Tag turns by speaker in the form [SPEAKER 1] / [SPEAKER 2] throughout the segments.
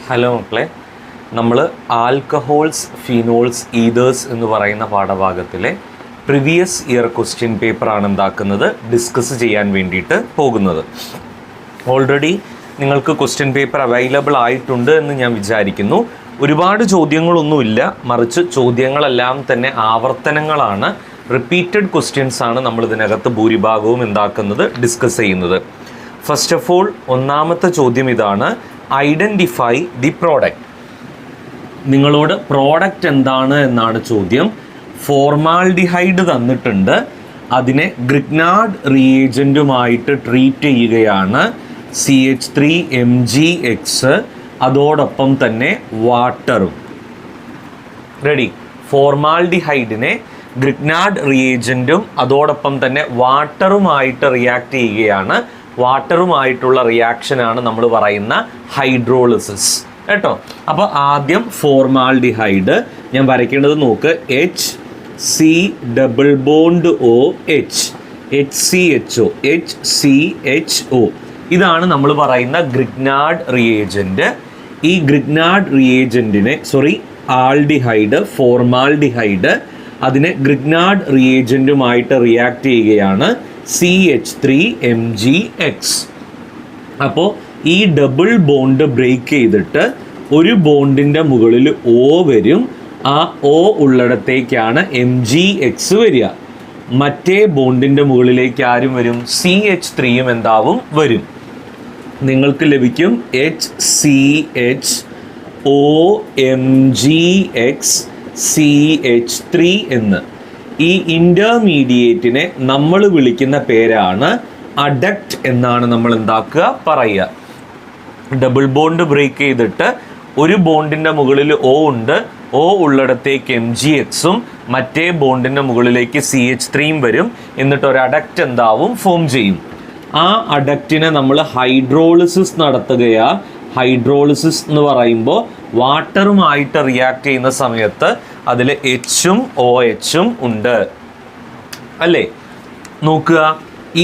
[SPEAKER 1] Hello മക്കളെ, നമ്മൾ alcohols, phenols, ethers എന്ന് പറയുന്ന പാഠഭാഗത്തിലെ പ്രീവിയസ് ഇയർ ക്വസ്റ്റ്യൻ പേപ്പറാണ് എന്താക്കുന്നത് ഡിസ്കസ് ചെയ്യാൻ വേണ്ടിയിട്ട് പോകുന്നത്. ഓൾറെഡി നിങ്ങൾക്ക് ക്വസ്റ്റ്യൻ പേപ്പർ അവൈലബിൾ ആയിട്ടുണ്ട് എന്ന് ഞാൻ വിചാരിക്കുന്നു. ഒരുപാട് ചോദ്യങ്ങളൊന്നുമില്ല, മറിച്ച് ചോദ്യങ്ങളെല്ലാം തന്നെ ആവർത്തനങ്ങളാണ്, റിപ്പീറ്റഡ് ക്വസ്റ്റ്യൻസ് ആണ് നമ്മൾ ഇതിനകത്ത് ഭൂരിഭാഗവും എന്താക്കുന്നത് ഡിസ്കസ് ചെയ്യുന്നത്. ഫസ്റ്റ് ഓഫ് ഓൾ, ഒന്നാമത്തെ ചോദ്യം ഇതാണ്: ഐഡൻറ്റിഫൈ ദി പ്രോഡക്റ്റ്. നിങ്ങളോട് പ്രോഡക്റ്റ് എന്താണ് എന്നാണ് ചോദ്യം. ഫോർമാൽഡിഹൈഡ് തന്നിട്ടുണ്ട്, അതിനെ ഗ്രിഗ്നാർഡ് റിയേജൻറ്റുമായിട്ട് ട്രീറ്റ് ചെയ്യുകയാണ്. CH3MgX, അതോടൊപ്പം തന്നെ വാട്ടറും. റെഡി? ഫോർമാൽഡിഹൈഡിനെ ഗ്രിഗ്നാർഡ് റിയേജൻറ്റും അതോടൊപ്പം തന്നെ വാട്ടറുമായിട്ട് റിയാക്ട് ചെയ്യുകയാണ്. വാട്ടറുമായിട്ടുള്ള റിയാക്ഷനാണ് നമ്മൾ പറയുന്ന ഹൈഡ്രോളിസിസ് കേട്ടോ. അപ്പോൾ ആദ്യം ഫോർമാൽഡിഹൈഡ് ഞാൻ വരയ്ക്കേണ്ടത് നോക്ക്. HC≡OH, HCHO. ഇതാണ് നമ്മൾ പറയുന്ന ഗ്രിഗ്നാർഡ് റിയേജൻറ്റ്. ഈ ഗ്രിഗ്നാർഡ് റിയേജൻറ്റിനെ ആൽഡിഹൈഡ്, ഫോർമാൽഡിഹൈഡ്, അതിനെ ഗ്രിഗ്നാർഡ് റിയേജൻറ്റുമായിട്ട് റിയാക്ട് ചെയ്യുകയാണ്. CH3MgX. അപ്പോൾ ഈ ഡബിൾ ബോണ്ട് ബ്രേക്ക് ചെയ്തിട്ട് ഒരു ബോണ്ടിൻ്റെ മുകളിൽ O വരും. ആ O ഉള്ളിടത്തേക്കാണ് MgX വരിക. മറ്റേ ബോണ്ടിൻ്റെ മുകളിലേക്ക് ആരും വരും? CH3യും എന്താവും വരും. നിങ്ങൾക്ക് ലഭിക്കും HCHOMgX CH3 എന്ന്. ഈ ഇൻ്റർമീഡിയേറ്റിനെ നമ്മൾ വിളിക്കുന്ന പേരാണ് അഡക്റ്റ് എന്നാണ് നമ്മൾ എന്താക്കുക പറയുക. ഡബിൾ ബോണ്ട് ബ്രേക്ക് ചെയ്തിട്ട് ഒരു ബോണ്ടിൻ്റെ മുകളിൽ O ഉണ്ട്, O ഉള്ളിടത്തേക്ക് MgXും മറ്റേ ബോണ്ടിൻ്റെ മുകളിലേക്ക് CH3യും വരും. എന്നിട്ട് ഒരു അഡക്റ്റ് എന്താവും ഫോം ചെയ്യും. ആ അഡക്റ്റിനെ നമ്മൾ ഹൈഡ്രോളിസിസ് നടത്തുകയാണ്. ഹൈഡ്രോളിസിസ് എന്ന് പറയുമ്പോൾ വാട്ടറുമായിട്ട് റിയാക്ട് ചെയ്യുന്ന സമയത്ത് അതിൽ Hഉം OHഉം ഉണ്ട് അല്ലേ? നോക്കുക,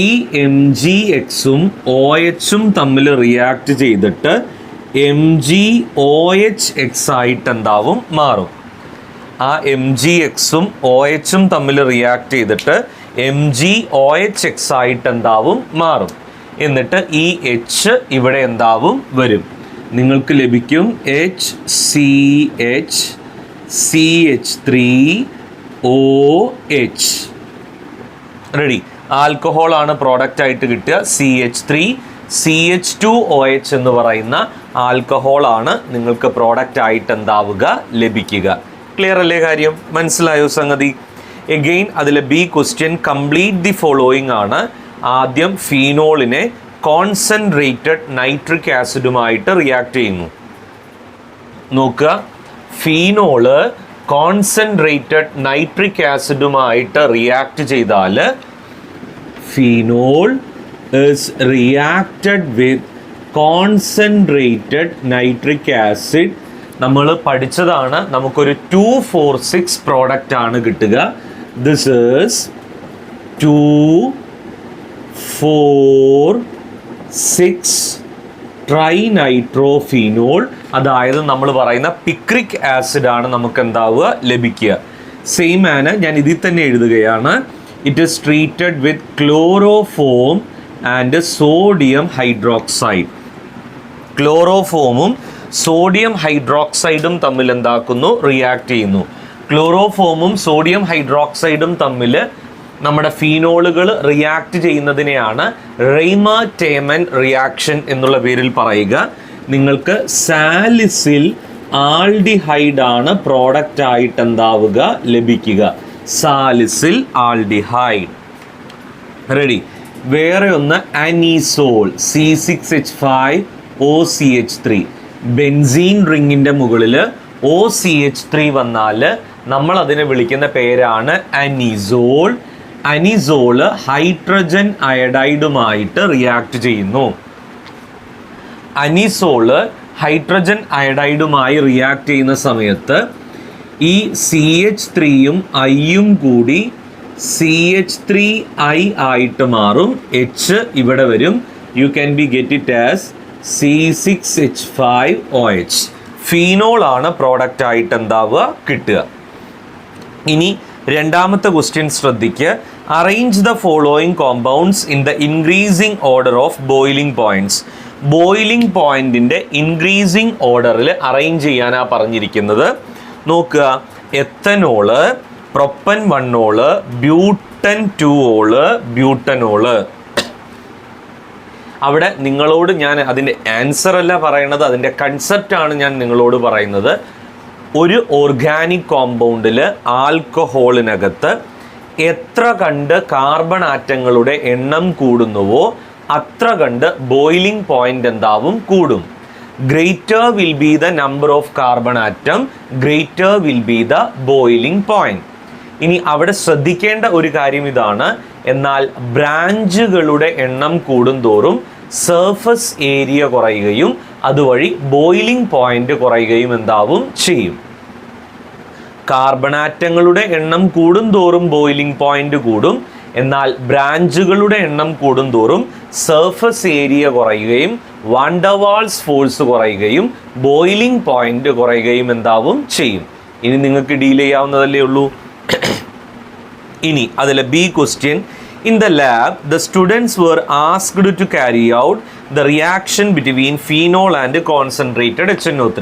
[SPEAKER 1] ഈ MgXും OHഉം തമ്മിൽ റിയാക്ട് ചെയ്തിട്ട് MgOHX ആയിട്ട് എന്താവും മാറും. ആ MgXും OHഉം തമ്മിൽ റിയാക്ട് ചെയ്തിട്ട് MgOHX ആയിട്ട് എന്താവും മാറും. എന്നിട്ട് ഈ H ഇവിടെ എന്താവും വരും. നിങ്ങൾക്ക് ലഭിക്കും HCHCH3OH. റെഡി? ആൽക്കഹോൾ ആണ് പ്രോഡക്റ്റ് ആയിട്ട് കിട്ടുക. CH3CH2OH എന്ന് പറയുന്ന ആൽക്കഹോൾ ആണ് നിങ്ങൾക്ക് പ്രോഡക്റ്റ് ആയിട്ട് എന്താവുക ലഭിക്കുക. ക്ലിയർ അല്ലേ? കാര്യം മനസ്സിലായോ സംഗതി? എഗെയിൻ അതിലെ B question complete the following ആണ്. ആദ്യം ഫീനോളിനെ കോൺസെൻട്രേറ്റഡ് നൈട്രിക് ആസിഡുമായിട്ട് റിയാക്ട് ചെയ്യുന്നു. നോക്കുക, ഫീനോള് കോൺസെൻട്രേറ്റഡ് നൈട്രിക് ആസിഡുമായിട്ട് റിയാക്ട് ചെയ്താൽ phenol is reacted with concentrated nitric acid. നമ്മൾ പഠിച്ചതാണ്, നമുക്കൊരു 2,4,6 പ്രോഡക്റ്റ് ആണ് കിട്ടുക. This is 2,4,6 ട്രൈനൈട്രോഫീനോൾ. അതായത് നമ്മൾ പറയുന്ന പിക്രിക് ആസിഡ് ആണ് നമുക്ക് എന്താവുക ലഭിക്കുക. സെയിം ആണ്, ഞാൻ ഇതിൽ തന്നെ എഴുതുകയാണ്. It is treated with chloroform and sodium hydroxide. ക്ലോറോഫോമും സോഡിയം ഹൈഡ്രോക്സൈഡും തമ്മിൽ എന്താക്കുന്നു? റിയാക്ട് ചെയ്യുന്നു. ക്ലോറോഫോമും സോഡിയം ഹൈഡ്രോക്സൈഡും തമ്മിൽ നമ്മുടെ ഫീനോളുകൾ റിയാക്ട് ചെയ്യുന്നതിനെയാണ് റെയ്മർ-ടേമൻ റിയാക്ഷൻ എന്നുള്ള പേരിൽ പറയുക. നിങ്ങൾക്ക് സാലിസിൽ ആൽഡിഹൈഡ് ആണ് പ്രോഡക്റ്റ് ആയിട്ട് എന്താവുക ലഭിക്കുക. സാലിസിൽ ആൽഡിഹൈഡ്. റെഡി? വേറെ ഒന്ന് അനീസോൾ, C6H5OCH3. ബെൻസീൻ റിങ്ങിൻ്റെ മുകളിൽ OCH3 വന്നാൽ നമ്മൾ അതിനെ വിളിക്കുന്ന പേരാണ് അനീസോൾ. അനീസോള് ഹൈഡ്രജൻ അയഡൈഡുമായിട്ട് റിയാക്ട് ചെയ്യുന്നു. അനീസോള് ഹൈഡ്രജൻ അയഡൈഡുമായി റിയാക്ട് ചെയ്യുന്ന സമയത്ത് ഈ CH3യും Iയും കൂടി CH3I ആയിട്ട് മാറും. H ഇവിടെ വരും. You can be get it as C6H5OH. Phenol ആണ് പ്രോഡക്റ്റ് ആയിട്ട് എന്താവുക കിട്ടുക. ഇനി രണ്ടാമത്തെ ക്വസ്റ്റ്യൻ ശ്രദ്ധിക്കുക. Arrange the following compounds in the increasing order of boiling points. Boiling പോയിന്റിന്റെ ഇൻക്രീസിങ് ഓർഡറിൽ അറേഞ്ച് ചെയ്യാനാണ് പറഞ്ഞിരിക്കുന്നത്. നോക്കുക, എത്തനോള്, പ്രൊപ്പൻ 1 ബ്യൂട്ടൻ 2 ബ്യൂട്ടനോള്. അവിടെ നിങ്ങളോട് ഞാൻ അതിൻ്റെ ആൻസർ അല്ല പറയണത്, അതിൻ്റെ കൺസെപ്റ്റാണ് ഞാൻ നിങ്ങളോട് പറയുന്നത്. ഒരു ഓർഗാനിക് കോമ്പൗണ്ടിൽ ആൽക്കഹോളിനകത്ത് എത്ര കണ്ട് കാർബൺ ആറ്റങ്ങളുടെ എണ്ണം കൂടുന്നുവോ അത്ര കണ്ട് ബോയിലിംഗ് പോയിന്റ് എന്താവും കൂടും. Greater will be the number of carbon atom, greater will be the boiling point. ഇനി അവിടെ ശ്രദ്ധിക്കേണ്ട ഒരു കാര്യം ഇതാണ്, എന്നാൽ ബ്രാഞ്ചുകളുടെ എണ്ണം കൂടുന്തോറും സർഫസ് ഏരിയ കുറയുകയും അതുവഴി ബോയിലിംഗ് പോയിന്റ് കുറയുകയും എന്താവും ചെയ്യും. കാർബൺ ആറ്റങ്ങളുടെ എണ്ണം കൂടുന്തോറും ബോയിലിംഗ് പോയിന്റ് കൂടും, എന്നാൽ ബ്രാഞ്ചുകളുടെ എണ്ണം കൂടുന്തോറും സർഫസ് ഏരിയ കുറയുകയും വാൻ ഡെർ വാൾസ് ഫോഴ്സ് കുറയുകയും ബോയിലിംഗ് പോയിന്റ് കുറയുകയും എന്താവും ചെയ്യും. ഇനി നിങ്ങൾക്ക് ഡീൽ ചെയ്യാവുന്നതല്ലേ ഉള്ളൂ. ഇനി അതിലെ B question. In the lab, the students were asked to carry out the reaction between phenol and concentrated HNO3.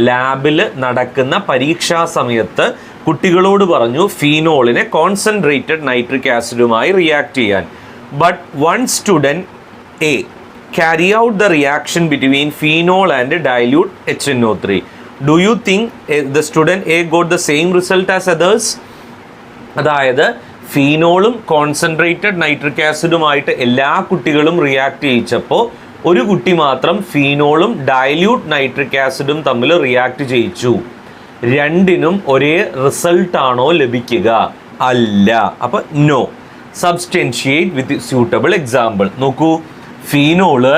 [SPEAKER 1] ലാബിൽ നടക്കുന്ന പരീക്ഷാ സമയത്ത് കുട്ടികളോട് പറഞ്ഞു ഫീനോളിനെ കോൺസെൻട്രേറ്റഡ് നൈട്രിക് ആസിഡുമായി റിയാക്ട് ചെയ്യാൻ. But one student A carry out the reaction between phenol and dilute HNO3. Do you think the student A got the same result as others? അതായത് ഫീനോളും concentrated nitric ആസിഡുമായിട്ട് എല്ലാ കുട്ടികളും റിയാക്ട് ചെയ്യിച്ചപ്പോൾ ഒരു കുട്ടി മാത്രം ഫീനോളും dilute nitric ആസിഡും തമ്മിൽ react ചെയ്യിച്ചു. രണ്ടിനും ഒരേ റിസൾട്ടാണോ ലഭിക്കുക? അല്ല. അപ്പം no. Substantiate with suitable example. നോക്കൂ, ഫീനോള്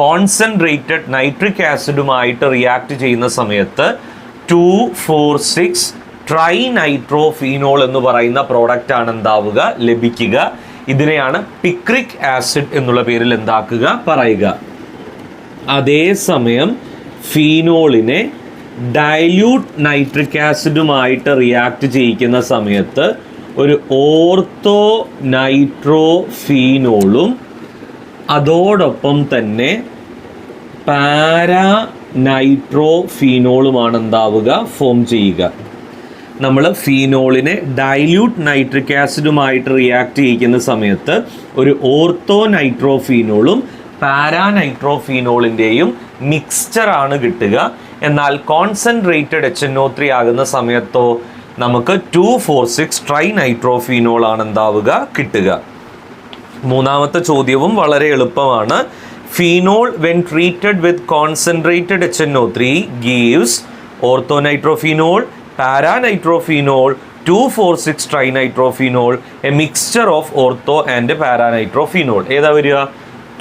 [SPEAKER 1] കോൺസെൻട്രേറ്റഡ് നൈട്രിക് ആസിഡുമായിട്ട് റിയാക്ട് ചെയ്യുന്ന സമയത്ത് 2,4,6 ട്രൈനൈട്രോഫീനോൾ എന്ന് പറയുന്ന പ്രോഡക്റ്റ് ആണ് എന്താവുക ലഭിക്കുക. ഇതിനെയാണ് പിക്രിക് ആസിഡ് എന്നുള്ള പേരിൽ എന്താക്കുക പറയുക. അതേസമയം ഫീനോളിനെ ഡൈല്യൂട്ട് നൈട്രിക് ആസിഡുമായിട്ട് റിയാക്ട് ചെയ്യിക്കുന്ന സമയത്ത് ഒരു ഓർത്തോ നൈട്രോഫീനോളും അതോടൊപ്പം തന്നെ പാരാ നൈട്രോഫീനോളുമാണ് എന്താവുക ഫോം ചെയ്യുക. നമ്മൾ ഫീനോളിനെ ഡൈല്യൂട്ട് നൈട്രിക് ആസിഡുമായിട്ട് റിയാക്ട് ചെയ്യിക്കുന്ന സമയത്ത് ഒരു ഓർത്തോ നൈട്രോഫീനോളും പാരാനൈട്രോഫീനോളിൻ്റെയും മിക്സ്ചറാണ് കിട്ടുക. എന്നാൽ കോൺസെൻട്രേറ്റഡ് HNO3 ആകുന്ന സമയത്തോ നമുക്ക് 2,4,6 ട്രൈനൈട്രോഫീനോൾ ആണ് എന്താവുക കിട്ടുക. മൂന്നാമത്തെ ചോദ്യവും വളരെ എളുപ്പമാണ്. Phenol when treated with concentrated HNO3 gives orthonitrophenol, paranitrophenol, 2,4,6 trinitrophenol, a mixture of ortho and paranitrophenol. ഏതാ വരിക?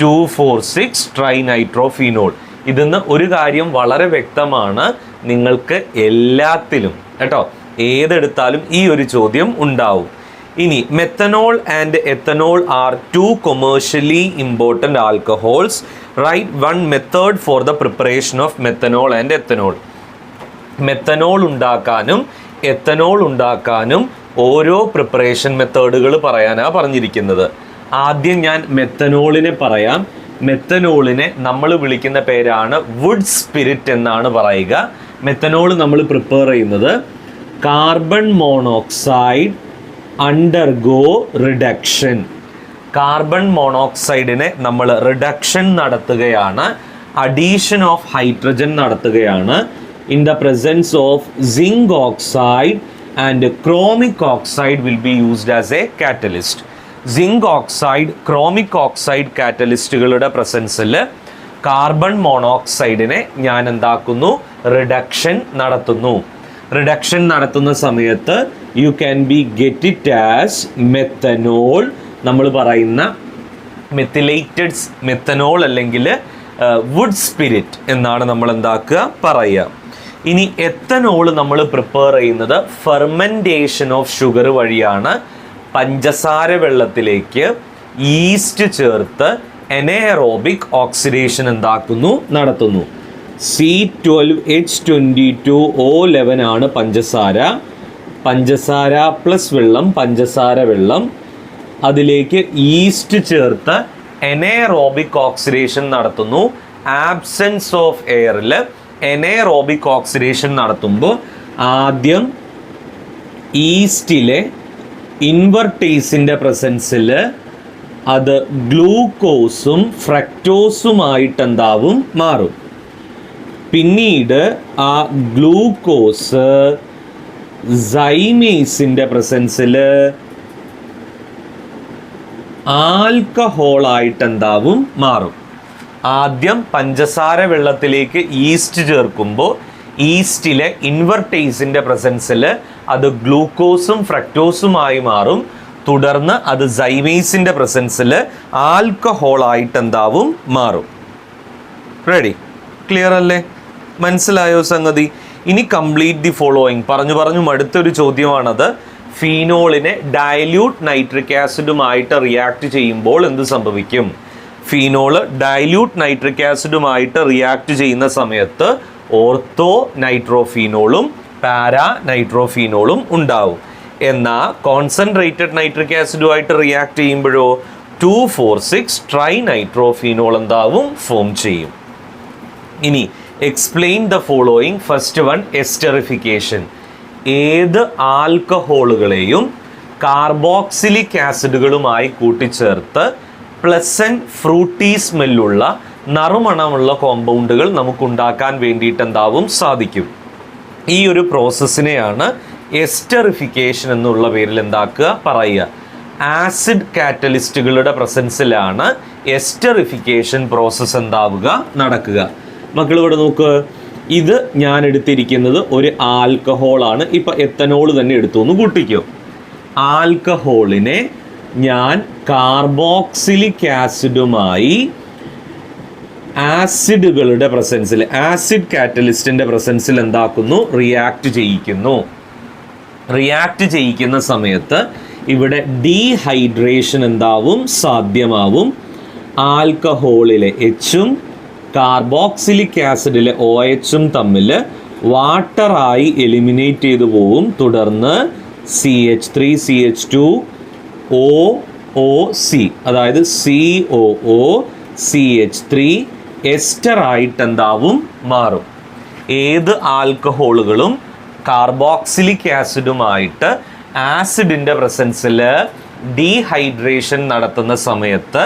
[SPEAKER 1] 2,4,6 ട്രൈനൈട്രോഫീനോൾ. ഇതിന്ന് ഒരു കാര്യം വളരെ വ്യക്തമാണ്, നിങ്ങൾക്ക് എല്ലാത്തിലും കേട്ടോ ഏതെടുത്താലും ഈ ഒരു ചോദ്യം ഉണ്ടാവും. ഇനി methanol and ethanol are 2 commercially important alcohols. Write one method for the preparation of methanol and ethanol. Methanol ഉണ്ടാക്കാനും എത്തനോൾ ഉണ്ടാക്കാനും ഓരോ പ്രിപ്പറേഷൻ മെത്തേഡുകൾ പറയാനാണ് പറഞ്ഞിരിക്കുന്നത്. ആദ്യം ഞാൻ മെത്തനോളിനെ പറയാം. മെത്തനോളിനെ നമ്മൾ വിളിക്കുന്ന പേരാണ് വുഡ് സ്പിരിറ്റ് എന്നാണ് പറയുക. മെത്തനോൾ നമ്മൾ പ്രിപ്പയർ ചെയ്യുന്നത് carbon monoxide undergo reduction. Carbon മോണോക്സൈഡിനെ നമ്മൾ റിഡക്ഷൻ നടത്തുകയാണ്, അഡീഷൻ ഓഫ് ഹൈഡ്രജൻ നടത്തുകയാണ്. In the presence of zinc oxide and chromic oxide will be used as a catalyst. Zinc oxide, chromic oxide catalystകളുടെ പ്രസൻസിൽ കാർബൺ മോണോക്സൈഡിനെ ഞാൻ എന്താക്കുന്നു? റിഡക്ഷൻ നടത്തുന്നു. റിഡക്ഷൻ നടത്തുന്ന സമയത്ത് you can be get it as methanol. നമ്മൾ പറയുന്ന മെത്തിലേറ്റഡ് മെത്തനോൾ അല്ലെങ്കിൽ വുഡ് സ്പിരിറ്റ് എന്നാണ് നമ്മൾ എന്താക്കുക പറയുക. ഇനി എത്തനോൾ നമ്മൾ പ്രിപ്പയർ ചെയ്യുന്നത് ഫെർമെൻറ്റേഷൻ ഓഫ് ഷുഗർ വഴിയാണ്. പഞ്ചസാര വെള്ളത്തിലേക്ക് ഈസ്റ്റ് ചേർത്ത് എനേറോബിക് ഓക്സിഡേഷൻ എന്താക്കുന്നു, നടത്തുന്നു. C12H22O11 ആണ് പഞ്ചസാര. പഞ്ചസാര പ്ലസ് വെള്ളം, പഞ്ചസാര വെള്ളം, അതിലേക്ക് ഈസ്റ്റ് ചേർത്ത് എനേറോബിക് ഓക്സിഡേഷൻ നടത്തുന്നു. ആബ്സെൻസ് ഓഫ് എയറിൽ എനേറോബിക് ഓക്സിഡേഷൻ നടത്തുമ്പോൾ ആദ്യം ഈസ്റ്റിലെ ഇൻവെർട്ടേസിൻ്റെ പ്രസൻസിൽ അത് ഗ്ലൂക്കോസും ഫ്രക്ടോസുമായിട്ട് എന്താവും, മാറും. പിന്നീട് ആ ഗ്ലൂക്കോസ് സൈമേസിൻ്റെ പ്രസൻസിൽ ആൽക്കഹോളായിട്ട് എന്താവും, മാറും. ആദ്യം പഞ്ചസാര വെള്ളത്തിലേക്ക് ഈസ്റ്റ് ചേർക്കുമ്പോൾ ഈസ്റ്റിലെ ഇൻവെർട്ടേസിൻ്റെ പ്രസൻസിൽ അത് ഗ്ലൂക്കോസും ഫ്രക്ടോസുമായി മാറും. തുടർന്ന് അത് സൈമേസിൻ്റെ പ്രസൻസിൽ ആൽക്കഹോളായിട്ട് എന്താവും, മാറും. റെഡി? ക്ലിയർ അല്ലേ? മനസ്സിലായോ സംഗതി? ഇനി കംപ്ലീറ്റ് ദി ഫോളോയിങ്. പറഞ്ഞു അടുത്തൊരു ചോദ്യമാണത്. ഫീനോളിനെ ഡയല്യൂട്ട് നൈട്രിക് ആസിഡുമായിട്ട് റിയാക്ട് ചെയ്യുമ്പോൾ എന്ത് സംഭവിക്കും? ഫീനോള് ഡയല്യൂട്ട് നൈട്രിക് ആസിഡുമായിട്ട് റിയാക്ട് ചെയ്യുന്ന സമയത്ത് ഓർത്തോ നൈട്രോഫീനോളും പാരാ നൈട്രോഫീനോളും ഉണ്ടാവും. എന്നാൽ കോൺസെൻട്രേറ്റഡ് നൈട്രിക് ആസിഡുമായിട്ട് റിയാക്ട് ചെയ്യുമ്പോഴോ 2,4,6 ട്രൈ നൈട്രോഫീനോൾ എന്താവും, ഫോം ചെയ്യും. ഇനി explain the following. First one, esterification. ഏത് ആൽക്കഹോളുകളെയും കാർബോക്സിലിക് ആസിഡുകളുമായി കൂട്ടിച്ചേർത്ത് പ്ലസന്റ് ഫ്രൂട്ടി സ്മെല്ലുള്ള നറുമണമുള്ള കോമ്പൗണ്ടുകൾ നമുക്കുണ്ടാക്കാൻ വേണ്ടിയിട്ട് എന്താവും, സാധിക്കും. ഈ ഒരു പ്രോസസ്സിനെയാണ് എസ്റ്ററിഫിക്കേഷൻ എന്നുള്ള പേരിൽ എന്താക്കുക, പറയുക. ആസിഡ് കാറ്റലിസ്റ്റുകളുടെ പ്രസൻസിലാണ് എസ്റ്ററിഫിക്കേഷൻ പ്രോസസ്സ് എന്താവുക, നടക്കുക. മക്കൾ ഇവിടെ നോക്ക്, ഇത് ഞാൻ എടുത്തിരിക്കുന്നത് ഒരു ആൽക്കഹോളാണ്. ഇപ്പം എത്തനോൾ തന്നെ എടുത്തു എന്ന് കൂട്ടിക്കോ. ആൽക്കഹോളിനെ ഞാൻ കാർബോക്സിലിക് ആസിഡുമായി ആസിഡുകളുടെ പ്രസൻസിൽ, ആസിഡ് കാറ്റലിസ്റ്റിൻ്റെ പ്രസൻസിൽ എന്താക്കുന്നു, റിയാക്ട് ചെയ്യിക്കുന്നു. റിയാക്ട് ചെയ്യിക്കുന്ന സമയത്ത് ഇവിടെ ഡീഹൈഡ്രേഷൻ എന്താവും, സാധ്യമാവും. ആൽക്കഹോളിലെ എച്ചും കാർബോക്സിലിക് ആസിഡിലെ OHും തമ്മിൽ വാട്ടറായി എലിമിനേറ്റ് ചെയ്തു പോവും. തുടർന്ന് CH3 CH2 OOC, അതായത് COO CH3 എസ്റ്ററായിട്ട് എന്താവും, മാറും. ഏത് ആൽക്കഹോളുകളും കാർബോക്സിലിക് ആസിഡുമായിട്ട് ആസിഡിൻ്റെ പ്രസൻസിൽ ഡീഹൈഡ്രേഷൻ നടത്തുന്ന സമയത്ത്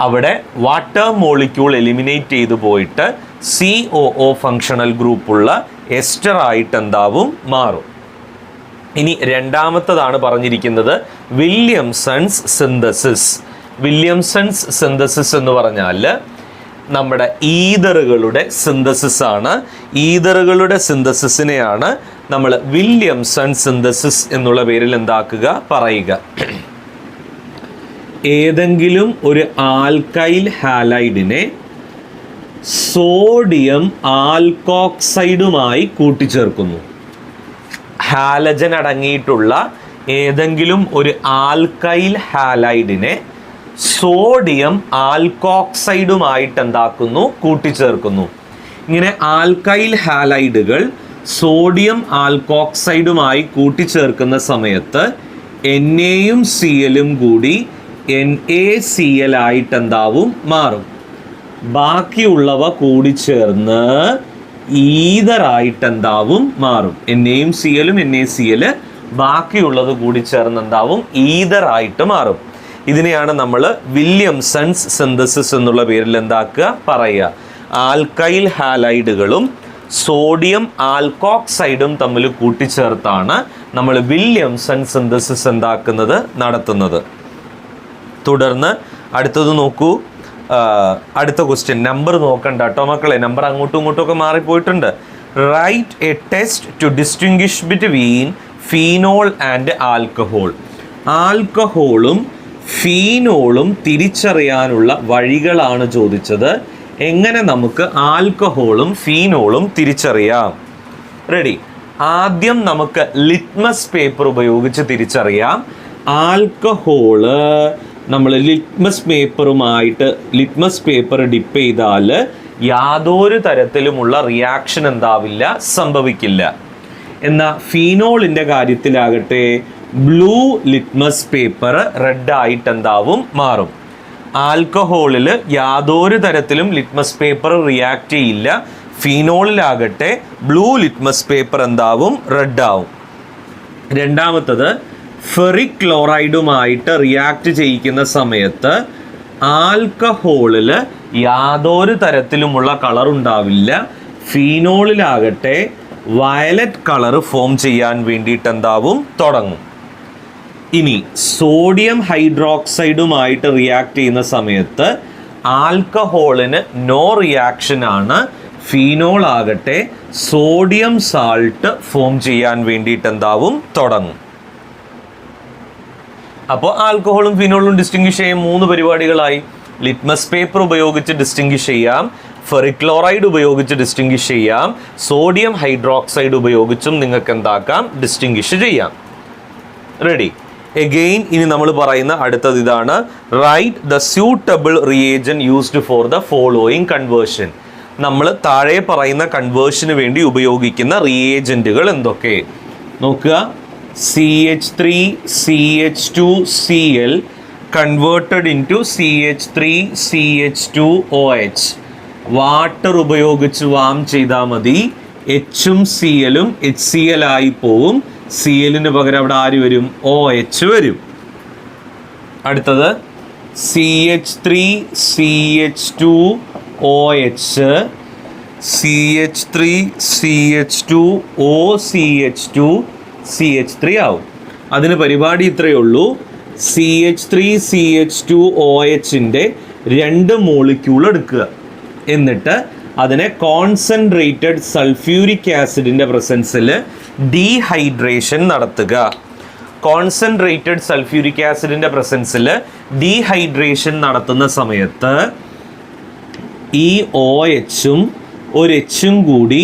[SPEAKER 1] അവിടെ വാട്ടർ മോളിക്യൂൾ എലിമിനേറ്റ് ചെയ്തു പോയിട്ട് COO ഫങ്ഷണൽ ഗ്രൂപ്പുള്ള എസ്റ്റർ ആയിട്ട് എന്താവും, മാറും. ഇനി രണ്ടാമത്തതാണ് പറഞ്ഞിരിക്കുന്നത് വില്യംസൺസ് സിന്തസിസ്. വില്യംസൺസ് സിന്തസിസ് എന്ന് പറഞ്ഞാൽ നമ്മുടെ ഈതറുകളുടെ സിന്തസിസ് ആണ്. ഈതറുകളുടെ സിന്തസിസിനെയാണ് നമ്മൾ വില്യംസൺ സിന്തസിസ് എന്നുള്ള പേരിൽ എന്താക്കുക, പറയുക. ഏതെങ്കിലും ഒരു ആൽക്കൈൽ ഹാലൈഡിനെ സോഡിയം ആൽക്കോക്സൈഡുമായി കൂട്ടിച്ചേർക്കുന്നു. ഹാലജൻ അടങ്ങിയിട്ടുള്ള ഏതെങ്കിലും ഒരു ആൽക്കൈൽ ഹാലൈഡിനെ സോഡിയം ആൽക്കോക്സൈഡുമായിട്ട് എന്താക്കുന്നു, കൂട്ടിച്ചേർക്കുന്നു. ഇങ്ങനെ ആൽക്കൈൽ ഹാലൈഡുകൾ സോഡിയം ആൽക്കോക്സൈഡുമായി കൂട്ടിച്ചേർക്കുന്ന സമയത്ത് NAയും Clഉം കൂടി NaCl ആയിട്ട് എന്താവും, മാറും. ബാക്കിയുള്ളവ കൂടി ചേർന്ന് ഈതറായിട്ട് എന്താവും, മാറും. NAയും Clഉം NaCl ബാക്കിയുള്ളത് കൂടി ചേർന്ന് എന്താവും, ഈതറായിട്ട് മാറും. ഇതിനെയാണ് നമ്മൾ വില്യംസൺസ് സിന്തസിസ് എന്നുള്ള പേരിൽ എന്താക്കുക, പറയുക. ആൽക്കൈൽ ഹാലൈഡുകളും സോഡിയം ആൽക്കോക്സൈഡും തമ്മിൽ കൂട്ടിച്ചേർത്താണ് നമ്മൾ വില്യംസൺ സിന്തസിസ് എന്താക്കുന്നത്, നടത്തുന്നത്. തുടർന്ന് അടുത്തത് നോക്കൂ. അടുത്ത ക്വസ്റ്റ്യൻ, നമ്പർ നോക്കണ്ട കേട്ടോ മക്കളെ, നമ്പർ അങ്ങോട്ടും ഇങ്ങോട്ടും ഒക്കെ മാറിപ്പോയിട്ടുണ്ട്. Write a test to distinguish between phenol and alcohol. ആൽക്കഹോളും ഫീനോളും തിരിച്ചറിയാനുള്ള വഴികളാണ് ചോദിച്ചത്. എങ്ങനെ നമുക്ക് ആൽക്കഹോളും ഫീനോളും തിരിച്ചറിയാം? റെഡി? ആദ്യം നമുക്ക് ലിറ്റ്മസ് പേപ്പർ ഉപയോഗിച്ച് തിരിച്ചറിയാം. ആൽക്കഹോള് നമ്മൾ ലിറ്റ്മസ് പേപ്പർ ഡിപ്പ് ചെയ്താൽ യാതൊരു തരത്തിലുമുള്ള റിയാക്ഷൻ എന്താവില്ല, സംഭവിക്കില്ല. എന്നാൽ ഫീനോളിൻ്റെ കാര്യത്തിലാകട്ടെ ബ്ലൂ ലിറ്റ്മസ് പേപ്പർ റെഡ് ആയിട്ട് എന്താവും, മാറും. ആൽക്കഹോളിൽ യാതൊരു തരത്തിലും ലിറ്റ്മസ് പേപ്പർ റിയാക്ട് ചെയ്യില്ല. ഫീനോളിലാകട്ടെ ബ്ലൂ ലിറ്റ്മസ് പേപ്പർ എന്താവും, റെഡ് ആവും. രണ്ടാമത്തത് ഫെറിക് ക്ലോറൈഡുമായിട്ട് റിയാക്ട് ചെയ്യിക്കുന്ന സമയത്ത് ആൽക്കഹോളിൽ യാതൊരു തരത്തിലുമുള്ള കളർ ഉണ്ടാവില്ല. ഫീനോളിലാകട്ടെ വയലറ്റ് കളർ ഫോം ചെയ്യാൻ വേണ്ടിയിട്ട് എന്താവും, തുടങ്ങും. ഇനി സോഡിയം ഹൈഡ്രോക്സൈഡുമായിട്ട് റിയാക്ട് ചെയ്യുന്ന സമയത്ത് ആൽക്കഹോളിന് നോ റിയാക്ഷൻ ആണ്. ഫീനോൾ ആകട്ടെ സോഡിയം സാൾട്ട് ഫോം ചെയ്യാൻ വേണ്ടിയിട്ട് എന്താവും, തുടങ്ങും. അപ്പോൾ ആൽക്കഹോളും ഫിനോളും ഡിസ്റ്റിങ്വിഷ് ചെയ്യാൻ 3 പരിപാടികളായി. ലിറ്റ്മസ് പേപ്പർ ഉപയോഗിച്ച് ഡിസ്റ്റിങ്വിഷ് ചെയ്യാം, ഫെറിക് ക്ലോറൈഡ് ഉപയോഗിച്ച് ഡിസ്റ്റിങ്വിഷ് ചെയ്യാം, സോഡിയം ഹൈഡ്രോക്സൈഡ് ഉപയോഗിച്ചും നിങ്ങൾക്ക് എന്താക്കാം, ഡിസ്റ്റിങ്വിഷ് ചെയ്യാം. റെഡി? എഗെയിൻ ഇനി നമ്മൾ പറയുന്ന അടുത്തത് ഇതാണ്, write the suitable reagent used for the following conversion. നമ്മൾ താഴെ പറയുന്ന കൺവേർഷന് വേണ്ടി ഉപയോഗിക്കുന്ന റിയേജൻറ്റുകൾ എന്തൊക്കെ നോക്കുക. CH3CH2Cl converted into CH3CH2OH. Water ഉപയോഗിച്ച് വാം ചെയ്താൽ മതി. എച്ചും സിയലും HCl ആയി പോവും. Clന് പകരം അവിടെ ആര് വരും, OH വരും. അടുത്തത് CH3CH2OH CH3CH2OCH2CH3 ആവും. അതിന് പരിപാടി ഇത്രയേ ഉള്ളൂ. CH3CH2OHൻ്റെ 2 മോളിക്യൂൾ എടുക്കുക. എന്നിട്ട് അതിനെ കോൺസെൻട്രേറ്റഡ് സൾഫ്യൂരിക് ആസിഡിൻ്റെ പ്രസൻസിൽ ഡീഹൈഡ്രേഷൻ നടത്തുക. കോൺസെൻട്രേറ്റഡ് സൾഫ്യൂരിക് ആസിഡിൻ്റെ പ്രസൻസിൽ ഡീഹൈഡ്രേഷൻ നടത്തുന്ന സമയത്ത് ഈ OHും ഒരു Hും കൂടി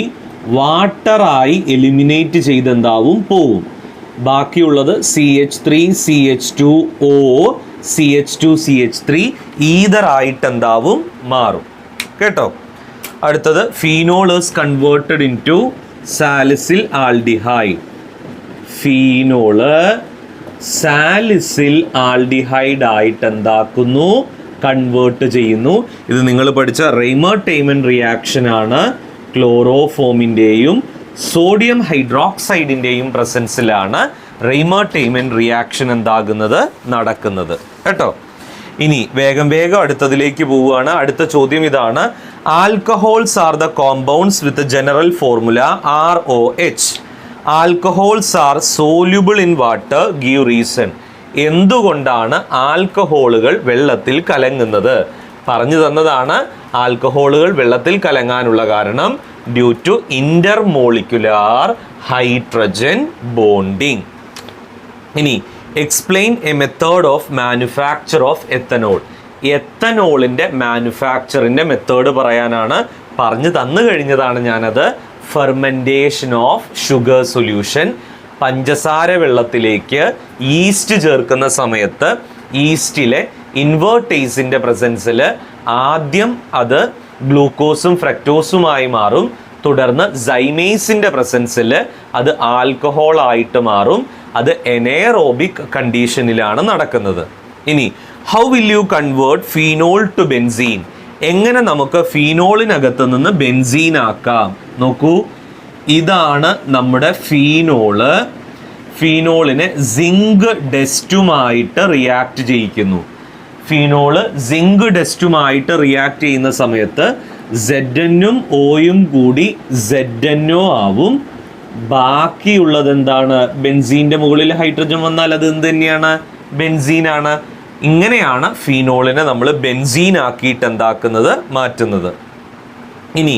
[SPEAKER 1] വാട്ടറായി എലിമിനേറ്റ് ചെയ്തെന്താവും, പോവും. ബാക്കിയുള്ളത് CH3CH2O CH2CH3 ഈതറായിട്ട് എന്താവും, മാറും. കേട്ടോ? അടുത്തത് phenol is converted into സാലിസിൽ aldehyde. Phenol സാലിസിൽ aldehyde ആയിട്ട് എന്താക്കുന്നു, കൺവേർട്ട് ചെയ്യുന്നു. ഇത് നിങ്ങൾ പഠിച്ച റെയ്മർ-ടേമൻ റിയാക്ഷൻ ആണ്. ക്ലോറോഫോമിൻ്റെയും സോഡിയം ഹൈഡ്രോക്സൈഡിൻ്റെയും പ്രസൻസിലാണ് റെയ്മർ-ടേമൻ റിയാക്ഷൻ എന്താകുന്നത്, നടക്കുന്നത്. കേട്ടോ? ഇനി വേഗം അടുത്തതിലേക്ക് പോവുകയാണ്. അടുത്ത ചോദ്യം ഇതാണ്, alcohols are the compounds with general formula ROH. Alcohols are soluble in water, give reason. എന്തുകൊണ്ടാണ് ആൽക്കഹോളുകൾ വെള്ളത്തിൽ കലങ്ങുന്നത്? പറഞ്ഞു തന്നതാണ്. ആൽക്കഹോളുകൾ വെള്ളത്തിൽ കലങ്ങാനുള്ള കാരണം due to intermolecular hydrogen bonding. ഇനി explain a method of manufacture of ethanol. എത്തനോളിൻ്റെ മാനുഫാക്ചറിൻ്റെ മെത്തേഡ് പറയാനാണ്. പറഞ്ഞു തന്നു കഴിഞ്ഞതാണ് ഞാനത്. Fermentation of sugar solution. പഞ്ചസാര വെള്ളത്തിലേക്ക് ഈസ്റ്റ് ചേർക്കുന്ന സമയത്ത് ഈസ്റ്റിലെ ഇൻവേർട്ടേസിൻ്റെ പ്രസൻസിൽ ആദ്യം അത് ഗ്ലൂക്കോസും ഫ്രക്ടോസുമായി മാറും. തുടർന്ന് സൈമേസിൻ്റെ പ്രസൻസിൽ അത് ആൽക്കഹോൾ ആയിട്ട് മാറും. അത് എനേറോബിക് കണ്ടീഷനിലാണ് നടക്കുന്നത്. ഇനി how will you convert phenol to benzene? എങ്ങനെ നമുക്ക് ഫീനോളിനകത്ത് നിന്ന് ബെൻസീൻ ആക്കാം? നോക്കൂ, ഇതാണ് നമ്മുടെ ഫീനോള്. ഫീനോളിനെ സിങ്ക് ഡസ്റ്റുമായിട്ട് റിയാക്ട് ചെയ്യിക്കുന്നു. ഫീനോള് സിങ്ക് ഡസ്റ്റുമായിട്ട് റിയാക്ട് ചെയ്യുന്ന സമയത്ത് ZNഉം Oയും കൂടി ZNO ആവും. ബാക്കിയുള്ളത് എന്താണ്? ബെൻസീൻ്റെ മുകളിൽ ഹൈഡ്രജൻ വന്നാൽ അത് എന്ത് തന്നെയാണ്? ബെൻസീനാണ്. ഇങ്ങനെയാണ് ഫീനോളിനെ നമ്മൾ ബെൻസീൻ ആക്കിയിട്ട് എന്താക്കുന്നത്, മാറ്റുന്നത്. ഇനി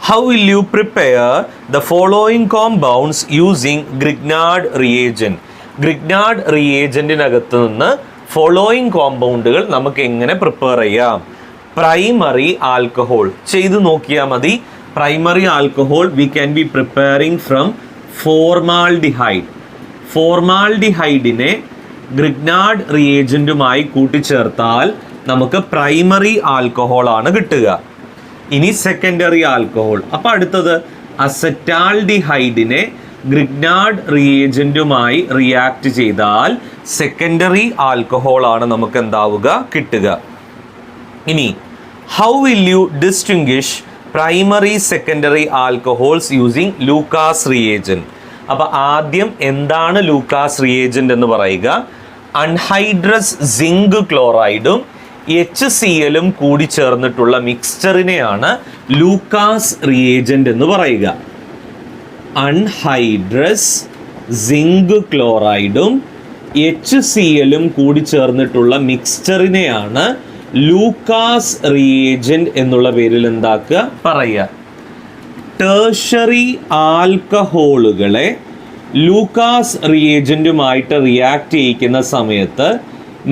[SPEAKER 1] how will you prepare the following compounds using Grignard reagent? Grignard റിയേജൻറ്റിനകത്ത് നിന്ന് ഫോളോയിങ് കോമ്പൗണ്ടുകൾ നമുക്ക് എങ്ങനെ പ്രിപ്പയർ ചെയ്യാം? പ്രൈമറി ആൽക്കഹോൾ ചെയ്ത് നോക്കിയാൽ മതി. Primary alcohol we can be preparing from formaldehyde. ഫോർമാൽഡിഹൈഡിനെ ഗ്രിഗ്നാർഡ് റിയേജൻറ്റുമായി കൂട്ടിച്ചേർത്താൽ നമുക്ക് പ്രൈമറി ആൽക്കഹോൾ ആണ് കിട്ടുക. ഇനി സെക്കൻഡറി ആൽക്കഹോൾ. അപ്പോൾ അടുത്തത് അസറ്റാൽഡിഹൈഡിനെ ഗ്രിഗ്നാർഡ് റിയേജൻറ്റുമായി റിയാക്ട് ചെയ്താൽ സെക്കൻഡറി ആൽക്കഹോൾ ആണ് നമുക്ക് എന്താവുക കിട്ടുക. ഇനി how will U distinguish primary secondary alcohols using Lucas reagent? അപ്പോൾ ആദ്യം എന്താണ് ലൂക്കാസ് റിയേജൻറ്റ് എന്ന് പറയുക. അൺഹൈഡ്രസ് സിങ്ക് ക്ലോറൈഡും HCl കൂടി ചേർന്നിട്ടുള്ള മിക്സ്ചറിനെയാണ് ലൂക്കാസ് റിയേജൻറ്റ് എന്ന് പറയുക. അൺഹൈഡ്രസ് സിങ്ക് ക്ലോറൈഡും HCl കൂടി ചേർന്നിട്ടുള്ള മിക്സ്ചറിനെയാണ് ലൂക്കാസ് റിയേജൻറ്റ് എന്നുള്ള പേരിൽ എന്താക്കുക പറയുക. ടേർഷറി ആൽക്കഹോളുകളെ ലൂക്കാസ് റിയേജൻറ്റുമായിട്ട് റിയാക്ട് ചെയ്യിക്കുന്ന സമയത്ത്